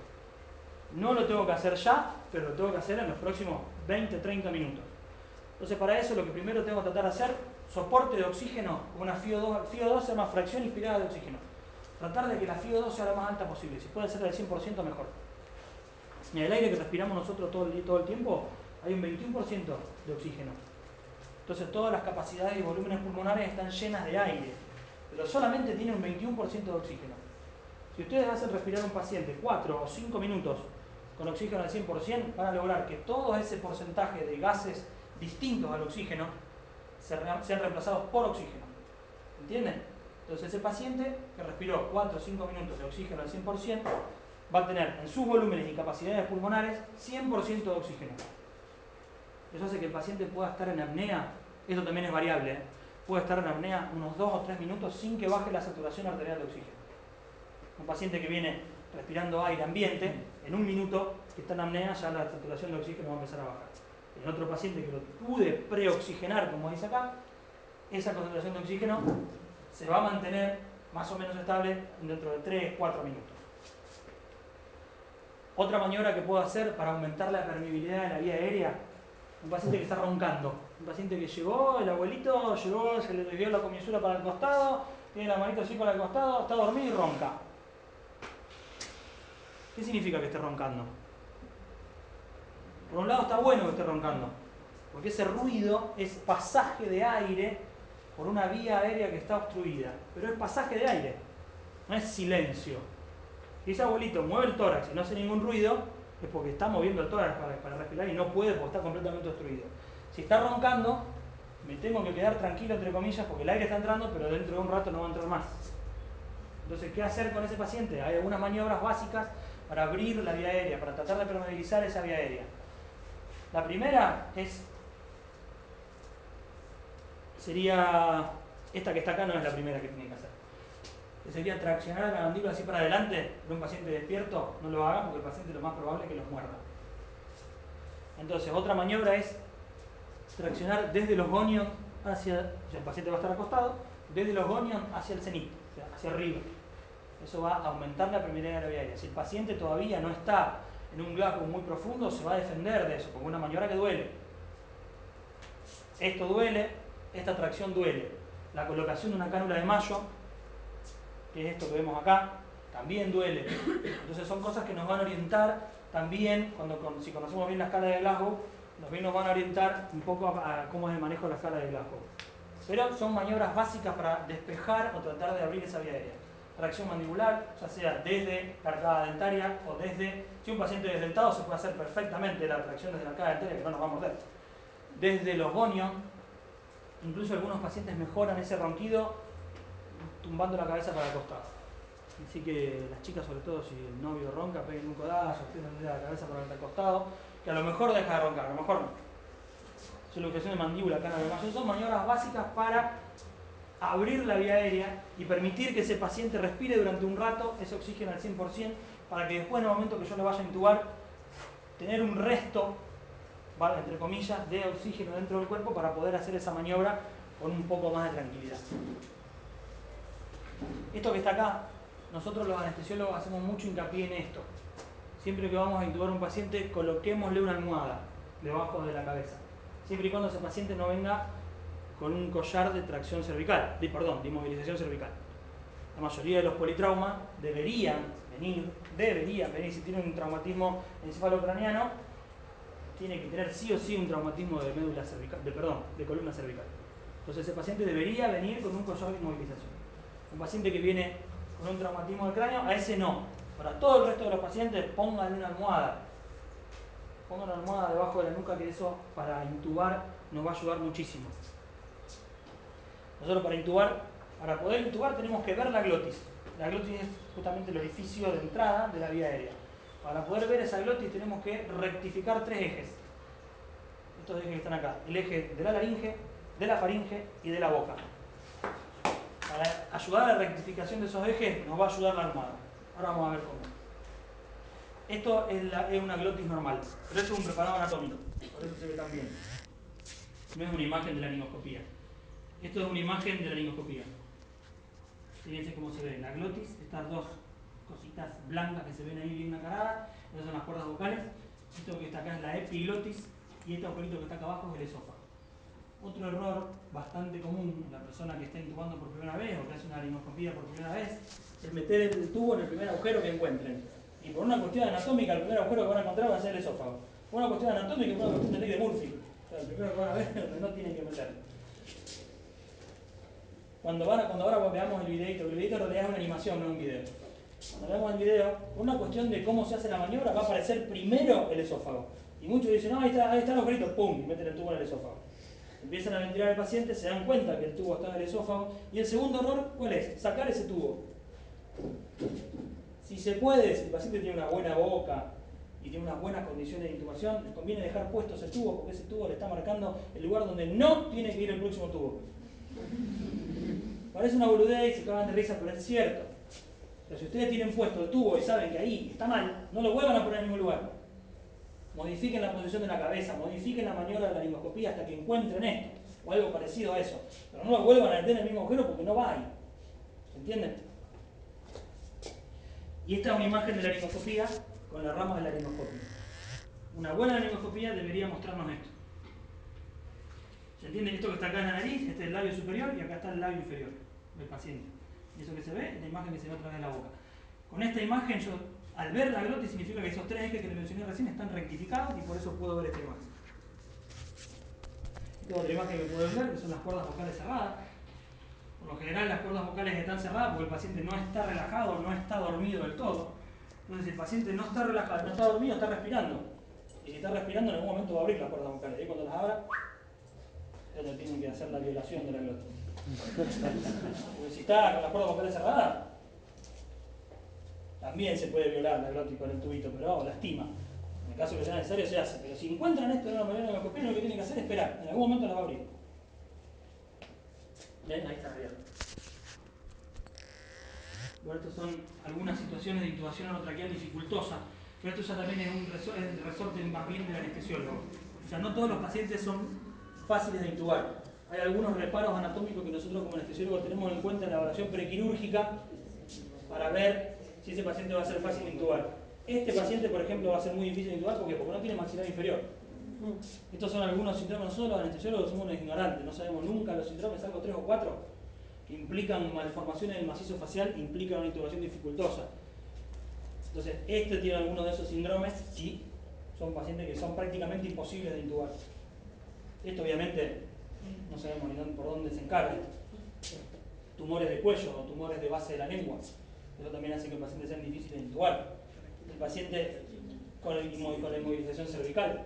No lo tengo que hacer ya, pero lo tengo que hacer en los próximos 20-30 minutos. Entonces para eso lo que primero tengo que tratar de hacer, soporte de oxígeno con una FiO2, FiO2 se llama fracción inspirada de oxígeno. Tratar de que la FiO2 sea lo más alta posible, si puede ser del 100% mejor. En el aire que respiramos nosotros todo el tiempo hay un 21% de oxígeno. Entonces todas las capacidades y volúmenes pulmonares están llenas de aire, pero solamente tiene un 21% de oxígeno. Si ustedes hacen respirar a un paciente 4 o 5 minutos con oxígeno al 100%, van a lograr que todo ese porcentaje de gases distintos al oxígeno sean reemplazados por oxígeno. ¿Entienden? Entonces ese paciente que respiró 4 o 5 minutos de oxígeno al 100% va a tener en sus volúmenes y capacidades pulmonares 100% de oxígeno. Eso hace que el paciente pueda estar en apnea. Esto también es variable, puede estar en apnea unos 2 o 3 minutos sin que baje la saturación arterial de oxígeno. Un paciente que viene respirando aire ambiente, en 1 minuto que está en apnea ya la saturación de oxígeno va a empezar a bajar. En otro paciente que lo pude preoxigenar, como dice acá, esa concentración de oxígeno se va a mantener más o menos estable dentro de 3-4 minutos. Otra maniobra que puedo hacer para aumentar la permeabilidad de la vía aérea, un paciente que está roncando, un paciente que llegó, el abuelito llegó, se le desvió la comisura para el costado, tiene la manito así para el costado, está dormido y ronca. ¿Qué significa que esté roncando? Por un lado está bueno que esté roncando, porque ese ruido es pasaje de aire por una vía aérea que está obstruida, pero es pasaje de aire, no es silencio. Si ese abuelito mueve el tórax y no hace ningún ruido, es porque está moviendo el tórax para respirar y no puede porque está completamente obstruido. Si está roncando, me tengo que quedar tranquilo, entre comillas, porque el aire está entrando, pero dentro de un rato no va a entrar más. Entonces, ¿qué hacer con ese paciente? Hay algunas maniobras básicas para abrir la vía aérea, para tratar de permeabilizar esa vía aérea. La primera sería, esta que está acá no es la primera que tiene que hacer. Que sería traccionar la mandíbula así para adelante de un paciente despierto. No lo hagan porque el paciente lo más probable es que los muerda. Entonces, otra maniobra es traccionar desde los gonios hacia, o sea, el paciente va a estar acostado, desde los gonios hacia el cenit, o sea, hacia arriba. Eso va a aumentar la permeabilidad de la vía aérea. Si el paciente todavía no está en un glauco muy profundo, se va a defender de eso, porque es una maniobra que duele. Esto duele, esta tracción duele. La colocación de una cánula de Mayo, que es esto que vemos acá, también duele. Entonces son cosas que nos van a orientar también, si conocemos bien la escala de Glasgow, nos van a orientar un poco a cómo es el manejo de la escala de Glasgow. Pero son maniobras básicas para despejar o tratar de abrir esa vía aérea. Tracción mandibular, ya sea desde la arcada dentaria o desde, si un paciente desdentado se puede hacer perfectamente la tracción desde la arcada dentaria, que no nos va a morder. Desde los gonios, incluso algunos pacientes mejoran ese ronquido tumbando la cabeza para el costado. Así que las chicas, sobre todo, si el novio ronca, peguen un codazo, tienen la cabeza para el costado, que a lo mejor deja de roncar, a lo mejor no. Subluxación de mandíbula, cánula de Mayo, son maniobras básicas para abrir la vía aérea y permitir que ese paciente respire durante un rato ese oxígeno al 100%, para que después, en el momento que yo lo vaya a intubar, tener un resto, ¿vale?, entre comillas, de oxígeno dentro del cuerpo para poder hacer esa maniobra con un poco más de tranquilidad. Esto que está acá, nosotros los anestesiólogos hacemos mucho hincapié en esto. Siempre que vamos a intubar a un paciente, coloquémosle una almohada debajo de la cabeza. Siempre y cuando ese paciente no venga con un collar de tracción cervical, de inmovilización cervical. La mayoría de los politraumas deberían venir, si tienen un traumatismo encefalocraniano, tiene que tener sí o sí un traumatismo de médula cervical, de columna cervical. Entonces ese paciente debería venir con un collar de inmovilización. Un paciente que viene con un traumatismo del cráneo, a ese no. Para todo el resto de los pacientes, pónganle una almohada. Pongan una almohada debajo de la nuca, que eso para intubar nos va a ayudar muchísimo. Nosotros para poder intubar tenemos que ver la glotis. La glotis es justamente el orificio de entrada de la vía aérea. Para poder ver esa glotis tenemos que rectificar 3 ejes. Estos ejes que están acá. El eje de la laringe, de la faringe y de la boca. Para ayudar a la rectificación de esos ejes nos va a ayudar la almohada. Ahora vamos a ver cómo. Esto es una glotis normal, pero esto es un preparado anatómico, por eso se ve tan bien. No es una imagen de la laringoscopía. Esto es una imagen de la laringoscopía. Fíjense cómo se ve la glotis, estas dos cositas blancas que se ven ahí bien acaradas, esas son las cuerdas vocales. Esto que está acá es la epiglotis y este agujerito que está acá abajo es el esófago. Otro error bastante común, la persona que está intubando por primera vez o que hace una laringoscopía por primera vez, es meter el tubo en el primer agujero que encuentren. Y por una cuestión anatómica, el primer agujero que van a encontrar va a ser el esófago. Por una cuestión anatómica y por una cuestión de ley de Murphy. O sea, el primero que van a ver es donde no tienen que meter. Cuando ahora veamos el videito en realidad es una animación, no un video. Cuando veamos el video, por una cuestión de cómo se hace la maniobra, va a aparecer primero el esófago. Y muchos dicen, no, ahí está el agujerito, pum, y meten el tubo en el esófago. Empiezan a ventilar al paciente, se dan cuenta que el tubo está en el esófago. Y el segundo error, ¿cuál es? Sacar ese tubo. Si se puede, si el paciente tiene una buena boca y tiene unas buenas condiciones de intubación, les conviene dejar puesto ese tubo, porque ese tubo le está marcando el lugar donde no tiene que ir el próximo tubo. Parece una boludez y se cagan de risa, pero es cierto. Pero si ustedes tienen puesto el tubo y saben que ahí está mal, no lo vuelvan a poner en ningún lugar. Modifiquen la posición de la cabeza, modifiquen la maniobra de la laringoscopía hasta que encuentren esto, o algo parecido a eso. Pero no lo vuelvan a meter en el mismo agujero porque no va ahí. ¿Se entiende? Y esta es una imagen de la laringoscopía con la rama de la laringoscopia. Una buena laringoscopía debería mostrarnos esto. ¿Se entiende? Esto que está acá en la nariz, este es el labio superior y acá está el labio inferior del paciente. Y eso que se ve es la imagen que se ve a través de la boca. Con esta imagen, yo al ver la glotis significa que esos tres ejes que les mencioné recién están rectificados y por eso puedo ver esta imagen. Esta es otra imagen que pueden ver, que son las cuerdas vocales cerradas. Por lo general las cuerdas vocales están cerradas porque el paciente no está relajado, no está dormido del todo. Entonces si el paciente no está relajado, no está dormido, está respirando. Y si está respirando en algún momento va a abrir las cuerdas vocales. Y cuando las abra, es donde tienen que hacer la violación de la glotis. Porque si está con las cuerdas vocales cerradas, también se puede violar la glotis con el tubito, pero lastima. En el caso que sea necesario se hace. Pero si encuentran esto de una manera laringoscopia, lo que tienen que hacer es esperar. En algún momento las va a abrir. ¿Ven? Ahí está abierto. Bueno, estas son algunas situaciones de intubación orotraqueal dificultosa, pero esto ya también es el resorte más bien del anestesiólogo. O sea, no todos los pacientes son fáciles de intubar. Hay algunos reparos anatómicos que nosotros como anestesiólogos tenemos en cuenta en la evaluación prequirúrgica para ver si ese paciente va a ser fácil de intubar. Este paciente, por ejemplo, va a ser muy difícil de intubar porque no tiene maxilar inferior. Estos son algunos síndromes. Nosotros los anestesiólogos somos unos ignorantes, no sabemos nunca los síndromes, salvo 3 o 4. Que implican malformaciones del macizo facial, implican una intubación dificultosa. Entonces, este tiene algunos de esos síndromes y son pacientes que son prácticamente imposibles de intubar. Esto obviamente no sabemos ni por dónde se encarga. Tumores de cuello o tumores de base de la lengua. Eso también hace que el paciente sea difícil de intubar. El paciente con la inmovilización cervical.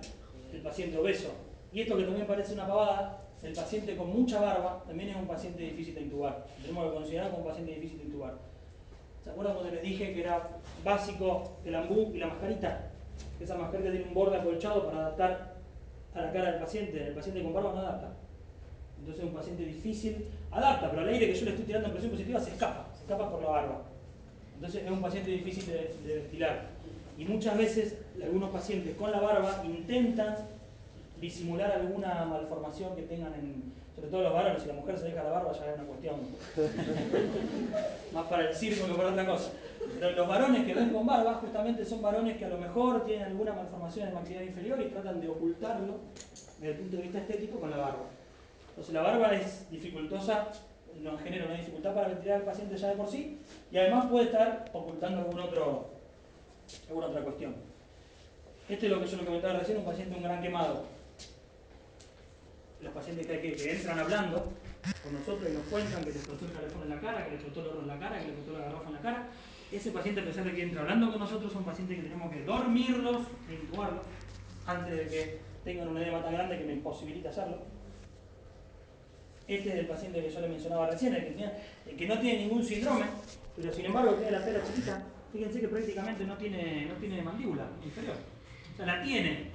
El paciente obeso. Y esto que también parece una pavada, el paciente con mucha barba también es un paciente difícil de intubar. Tenemos que considerar como un paciente difícil de intubar. ¿Se acuerdan cuando les dije que era básico el ambú y la mascarita? Esa mascarita tiene un borde acolchado para adaptar a la cara del paciente. El paciente con barba no adapta. Entonces un paciente difícil adapta, pero el aire que yo le estoy tirando en presión positiva se escapa por la barba. Entonces es un paciente difícil de ventilar. Y muchas veces algunos pacientes con la barba intentan disimular alguna malformación que tengan sobre todo los varones. Si la mujer se deja la barba ya es una cuestión más para el circo que para otra cosa. Pero los varones que ven con barba justamente son varones que a lo mejor tienen alguna malformación en la maxilar inferior y tratan de ocultarlo desde el punto de vista estético con la barba. Entonces la barba es dificultosa, nos genera una dificultad para ventilar al paciente ya de por sí y además puede estar ocultando alguna otra cuestión. Este es lo que yo le comentaba recién, un paciente un gran quemado. Los pacientes que entran hablando con nosotros y nos cuentan que les explotó el calefón en la cara, que les explotó el horno en la cara, que les explotó la garrafa en la cara. Ese paciente, a pesar de que entra hablando con nosotros, son pacientes que tenemos que dormirlos e intubarlos antes de que tengan una edema tan grande que me imposibilita hacerlo. Este es el paciente que yo le mencionaba recién, el que no tiene ningún síndrome, pero sin embargo tiene la pera chiquita. Fíjense que prácticamente no tiene mandíbula inferior. O sea, la tiene,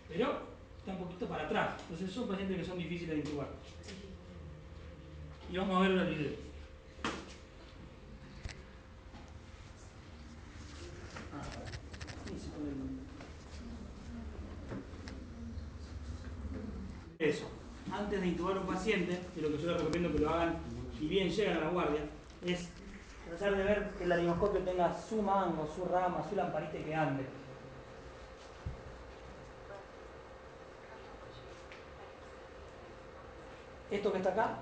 pero está un poquito para atrás. Entonces son pacientes que son difíciles de intubar. Y vamos a ver el video. Eso. Antes de intubar a un paciente, y lo que yo les recomiendo que lo hagan y bien llegan a la guardia, es tratar de ver que el laringoscopio tenga su mango, su rama, su lamparita y que ande. Esto que está acá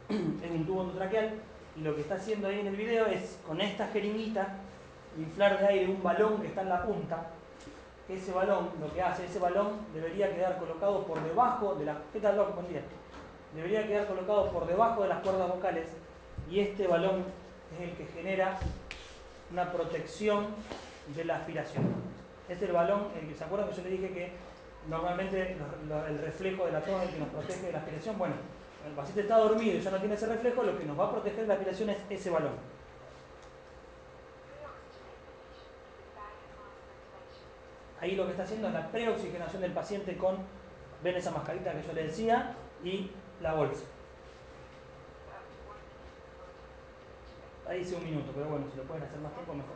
es un tubo endotraqueal y lo que está haciendo ahí en el video es con esta jeringuita inflar de aire un balón que está en la punta. Ese balón, lo que hace, ese balón debería quedar colocado por debajo de las... ¿Qué tal, loco? Buen día. Debería quedar colocado por debajo de las cuerdas vocales y este balón es el que genera una protección de la aspiración. Este es el balón, ¿se acuerdan que yo le dije que normalmente el reflejo de la tos es el que nos protege de la aspiración? Bueno, cuando el paciente está dormido y ya no tiene ese reflejo, lo que nos va a proteger de la aspiración es ese balón. Ahí lo que está haciendo es la preoxigenación del paciente con, ven esa mascarita que yo le decía, y la bolsa. Ahí dice 1 minuto, pero bueno, si lo pueden hacer más tiempo, mejor.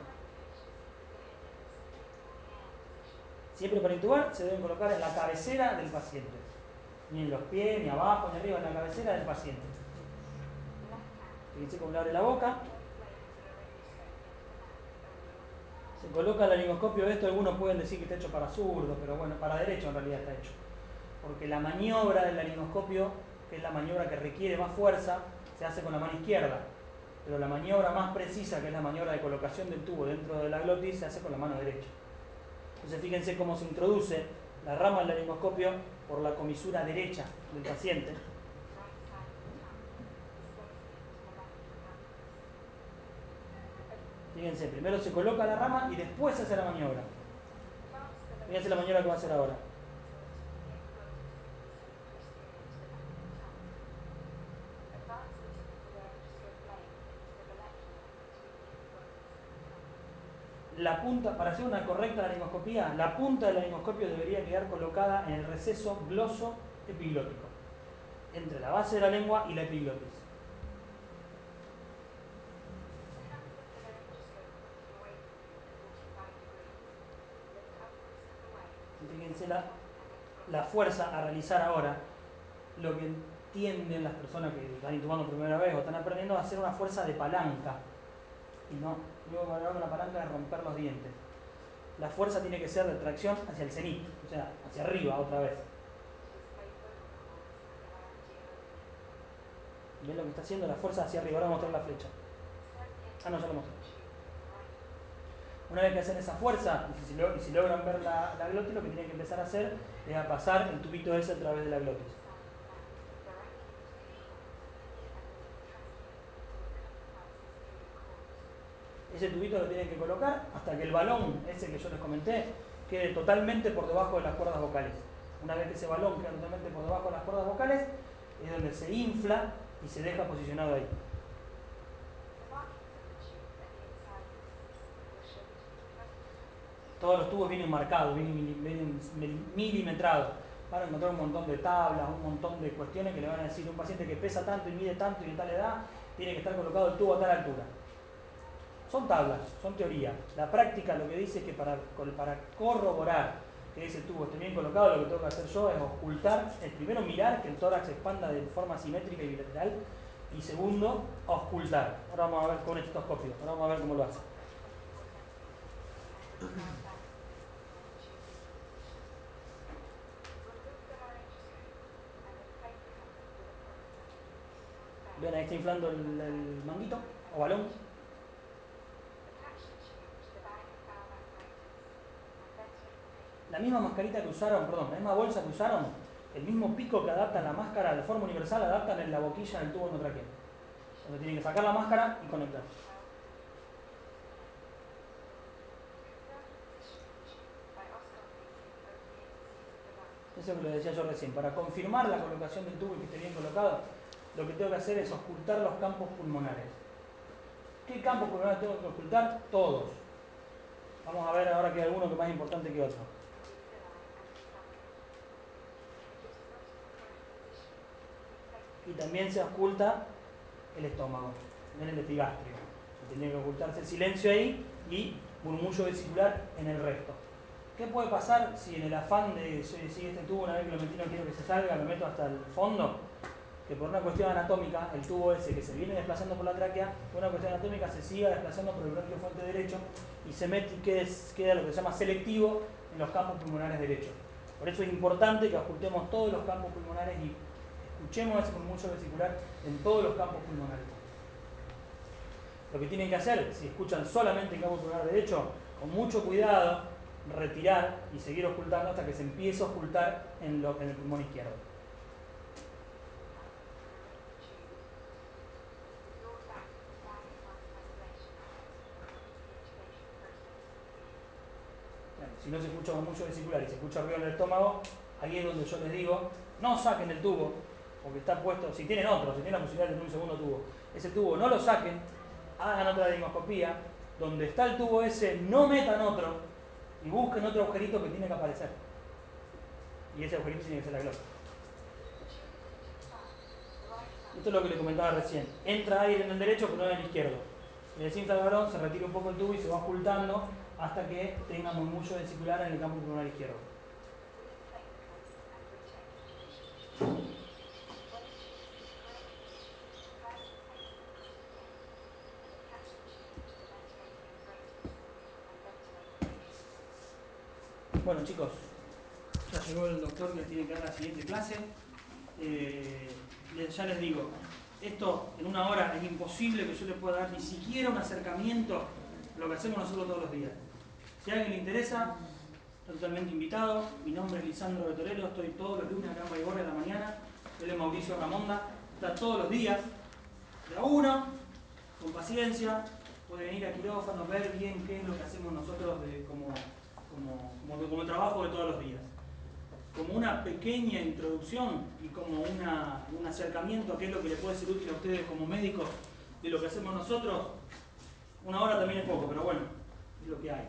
Siempre para intubar se deben colocar en la cabecera del paciente. Ni en los pies, ni abajo, ni arriba, en la cabecera del paciente. Fíjense cómo le abre la boca. Se coloca el laringoscopio. Esto algunos pueden decir que está hecho para zurdo, pero bueno, para derecho en realidad está hecho. Porque la maniobra del laringoscopio, que es la maniobra que requiere más fuerza, se hace con la mano izquierda. Pero la maniobra más precisa, que es la maniobra de colocación del tubo dentro de la glotis, se hace con la mano derecha. Entonces fíjense cómo se introduce la rama del laringoscopio por la comisura derecha del paciente. Fíjense, primero se coloca la rama y después se hace la maniobra. Fíjense la maniobra que va a hacer ahora. La punta, para hacer una correcta laringoscopía, la punta del laringoscopio debería quedar colocada en el receso gloso-epiglótico, entre la base de la lengua y la epiglotis. Fíjense la fuerza a realizar ahora, lo que entienden las personas que están intubando por primera vez o están aprendiendo a hacer una fuerza de palanca. Y no, luego hablar de la palanca de romper los dientes. La fuerza tiene que ser de tracción hacia el cenit, o sea, hacia arriba otra vez. ¿Ven lo que está haciendo? La fuerza hacia arriba. Ahora voy a mostrar la flecha. Ah, no, ya lo mostré. Una vez que hacen esa fuerza, y si logran ver la glotis, lo que tienen que empezar a hacer es a pasar el tubito ese a través de la glotis. Ese tubito lo tienen que colocar hasta que el balón, ese que yo les comenté, quede totalmente por debajo de las cuerdas vocales. Una vez que ese balón queda totalmente por debajo de las cuerdas vocales, es donde se infla y se deja posicionado ahí. Todos los tubos vienen marcados, vienen milimetrados. Van a encontrar un montón de tablas, un montón de cuestiones que le van a decir a un paciente que pesa tanto y mide tanto y de tal edad, tiene que estar colocado el tubo a tal altura. Son tablas, son teoría. La práctica lo que dice es que para corroborar que ese tubo esté bien colocado, lo que tengo que hacer yo es ocultar, primero mirar que el tórax se expanda de forma simétrica y bilateral, y segundo, ocultar. Ahora vamos a ver con estetoscopio, ahora vamos a ver cómo lo hace. Ven, ahí está inflando el manguito o balón. La misma mascarita que usaron, perdón, la misma bolsa que usaron, el mismo pico que adaptan la máscara de forma universal, adaptan en la boquilla del tubo endotraqueal. Entonces tienen que sacar la máscara y conectar. Eso es lo que les decía yo recién. Para confirmar la colocación del tubo y que esté bien colocado, lo que tengo que hacer es ocultar los campos pulmonares. ¿Qué campos pulmonares tengo que ocultar? Todos. Vamos a ver ahora que hay alguno que es más importante que otro. Y también se oculta el estómago, en el epigastrio. Tiene que ocultarse el silencio ahí y murmullo vesicular en el resto. ¿Qué puede pasar si en el afán de si este tubo, una vez que lo metí, no quiero que se salga, lo meto hasta el fondo? Que por una cuestión anatómica, el tubo ese que se viene desplazando por la tráquea, por una cuestión anatómica se siga desplazando por el bronquio fuente derecho y se mete y queda lo que se llama selectivo en los campos pulmonares derechos. Por eso es importante que ocultemos todos los campos pulmonares y escuchemos ese murmullo vesicular en todos los campos pulmonares. Lo que tienen que hacer, si escuchan solamente el campo pulmonar derecho, con mucho cuidado, retirar y seguir ocultando hasta que se empiece a ocultar en el pulmón izquierdo. Bueno, si no se escucha murmullo vesicular y se escucha ruido en el estómago, ahí es donde yo les digo, no saquen el tubo, porque está puesto, si tienen otro, si tienen la posibilidad de tener un segundo tubo, ese tubo no lo saquen, hagan otra laringoscopía, donde está el tubo ese, no metan otro y busquen otro agujerito que tiene que aparecer. Y ese agujerito tiene que ser la glotis. Esto es lo que le comentaba recién. Entra aire en el derecho, pero no en el izquierdo. El desinflador se retira un poco el tubo y se va ocultando hasta que tenga murmullo vesicular en el campo pulmonar izquierdo. Bueno chicos, ya llegó el doctor que les tiene que dar la siguiente clase. Ya les digo, esto en una hora es imposible que yo les pueda dar ni siquiera un acercamiento a lo que hacemos nosotros todos los días. Si a alguien le interesa, está totalmente invitado. Mi nombre es Lisandro Betorello, estoy todos los lunes acá en Baigorria a la mañana. Él es Mauricio Ramonda, está todos los días, de a uno, con paciencia, puede venir a quirófano, ver bien qué es lo que hacemos nosotros como trabajo de todos los días. Como una pequeña introducción y como un acercamiento a qué es lo que le puede ser útil a ustedes como médicos de lo que hacemos nosotros, una hora también es poco, pero bueno, es lo que hay.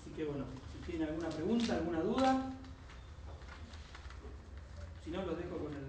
Así que bueno, si tienen alguna pregunta, alguna duda, si no los dejo con el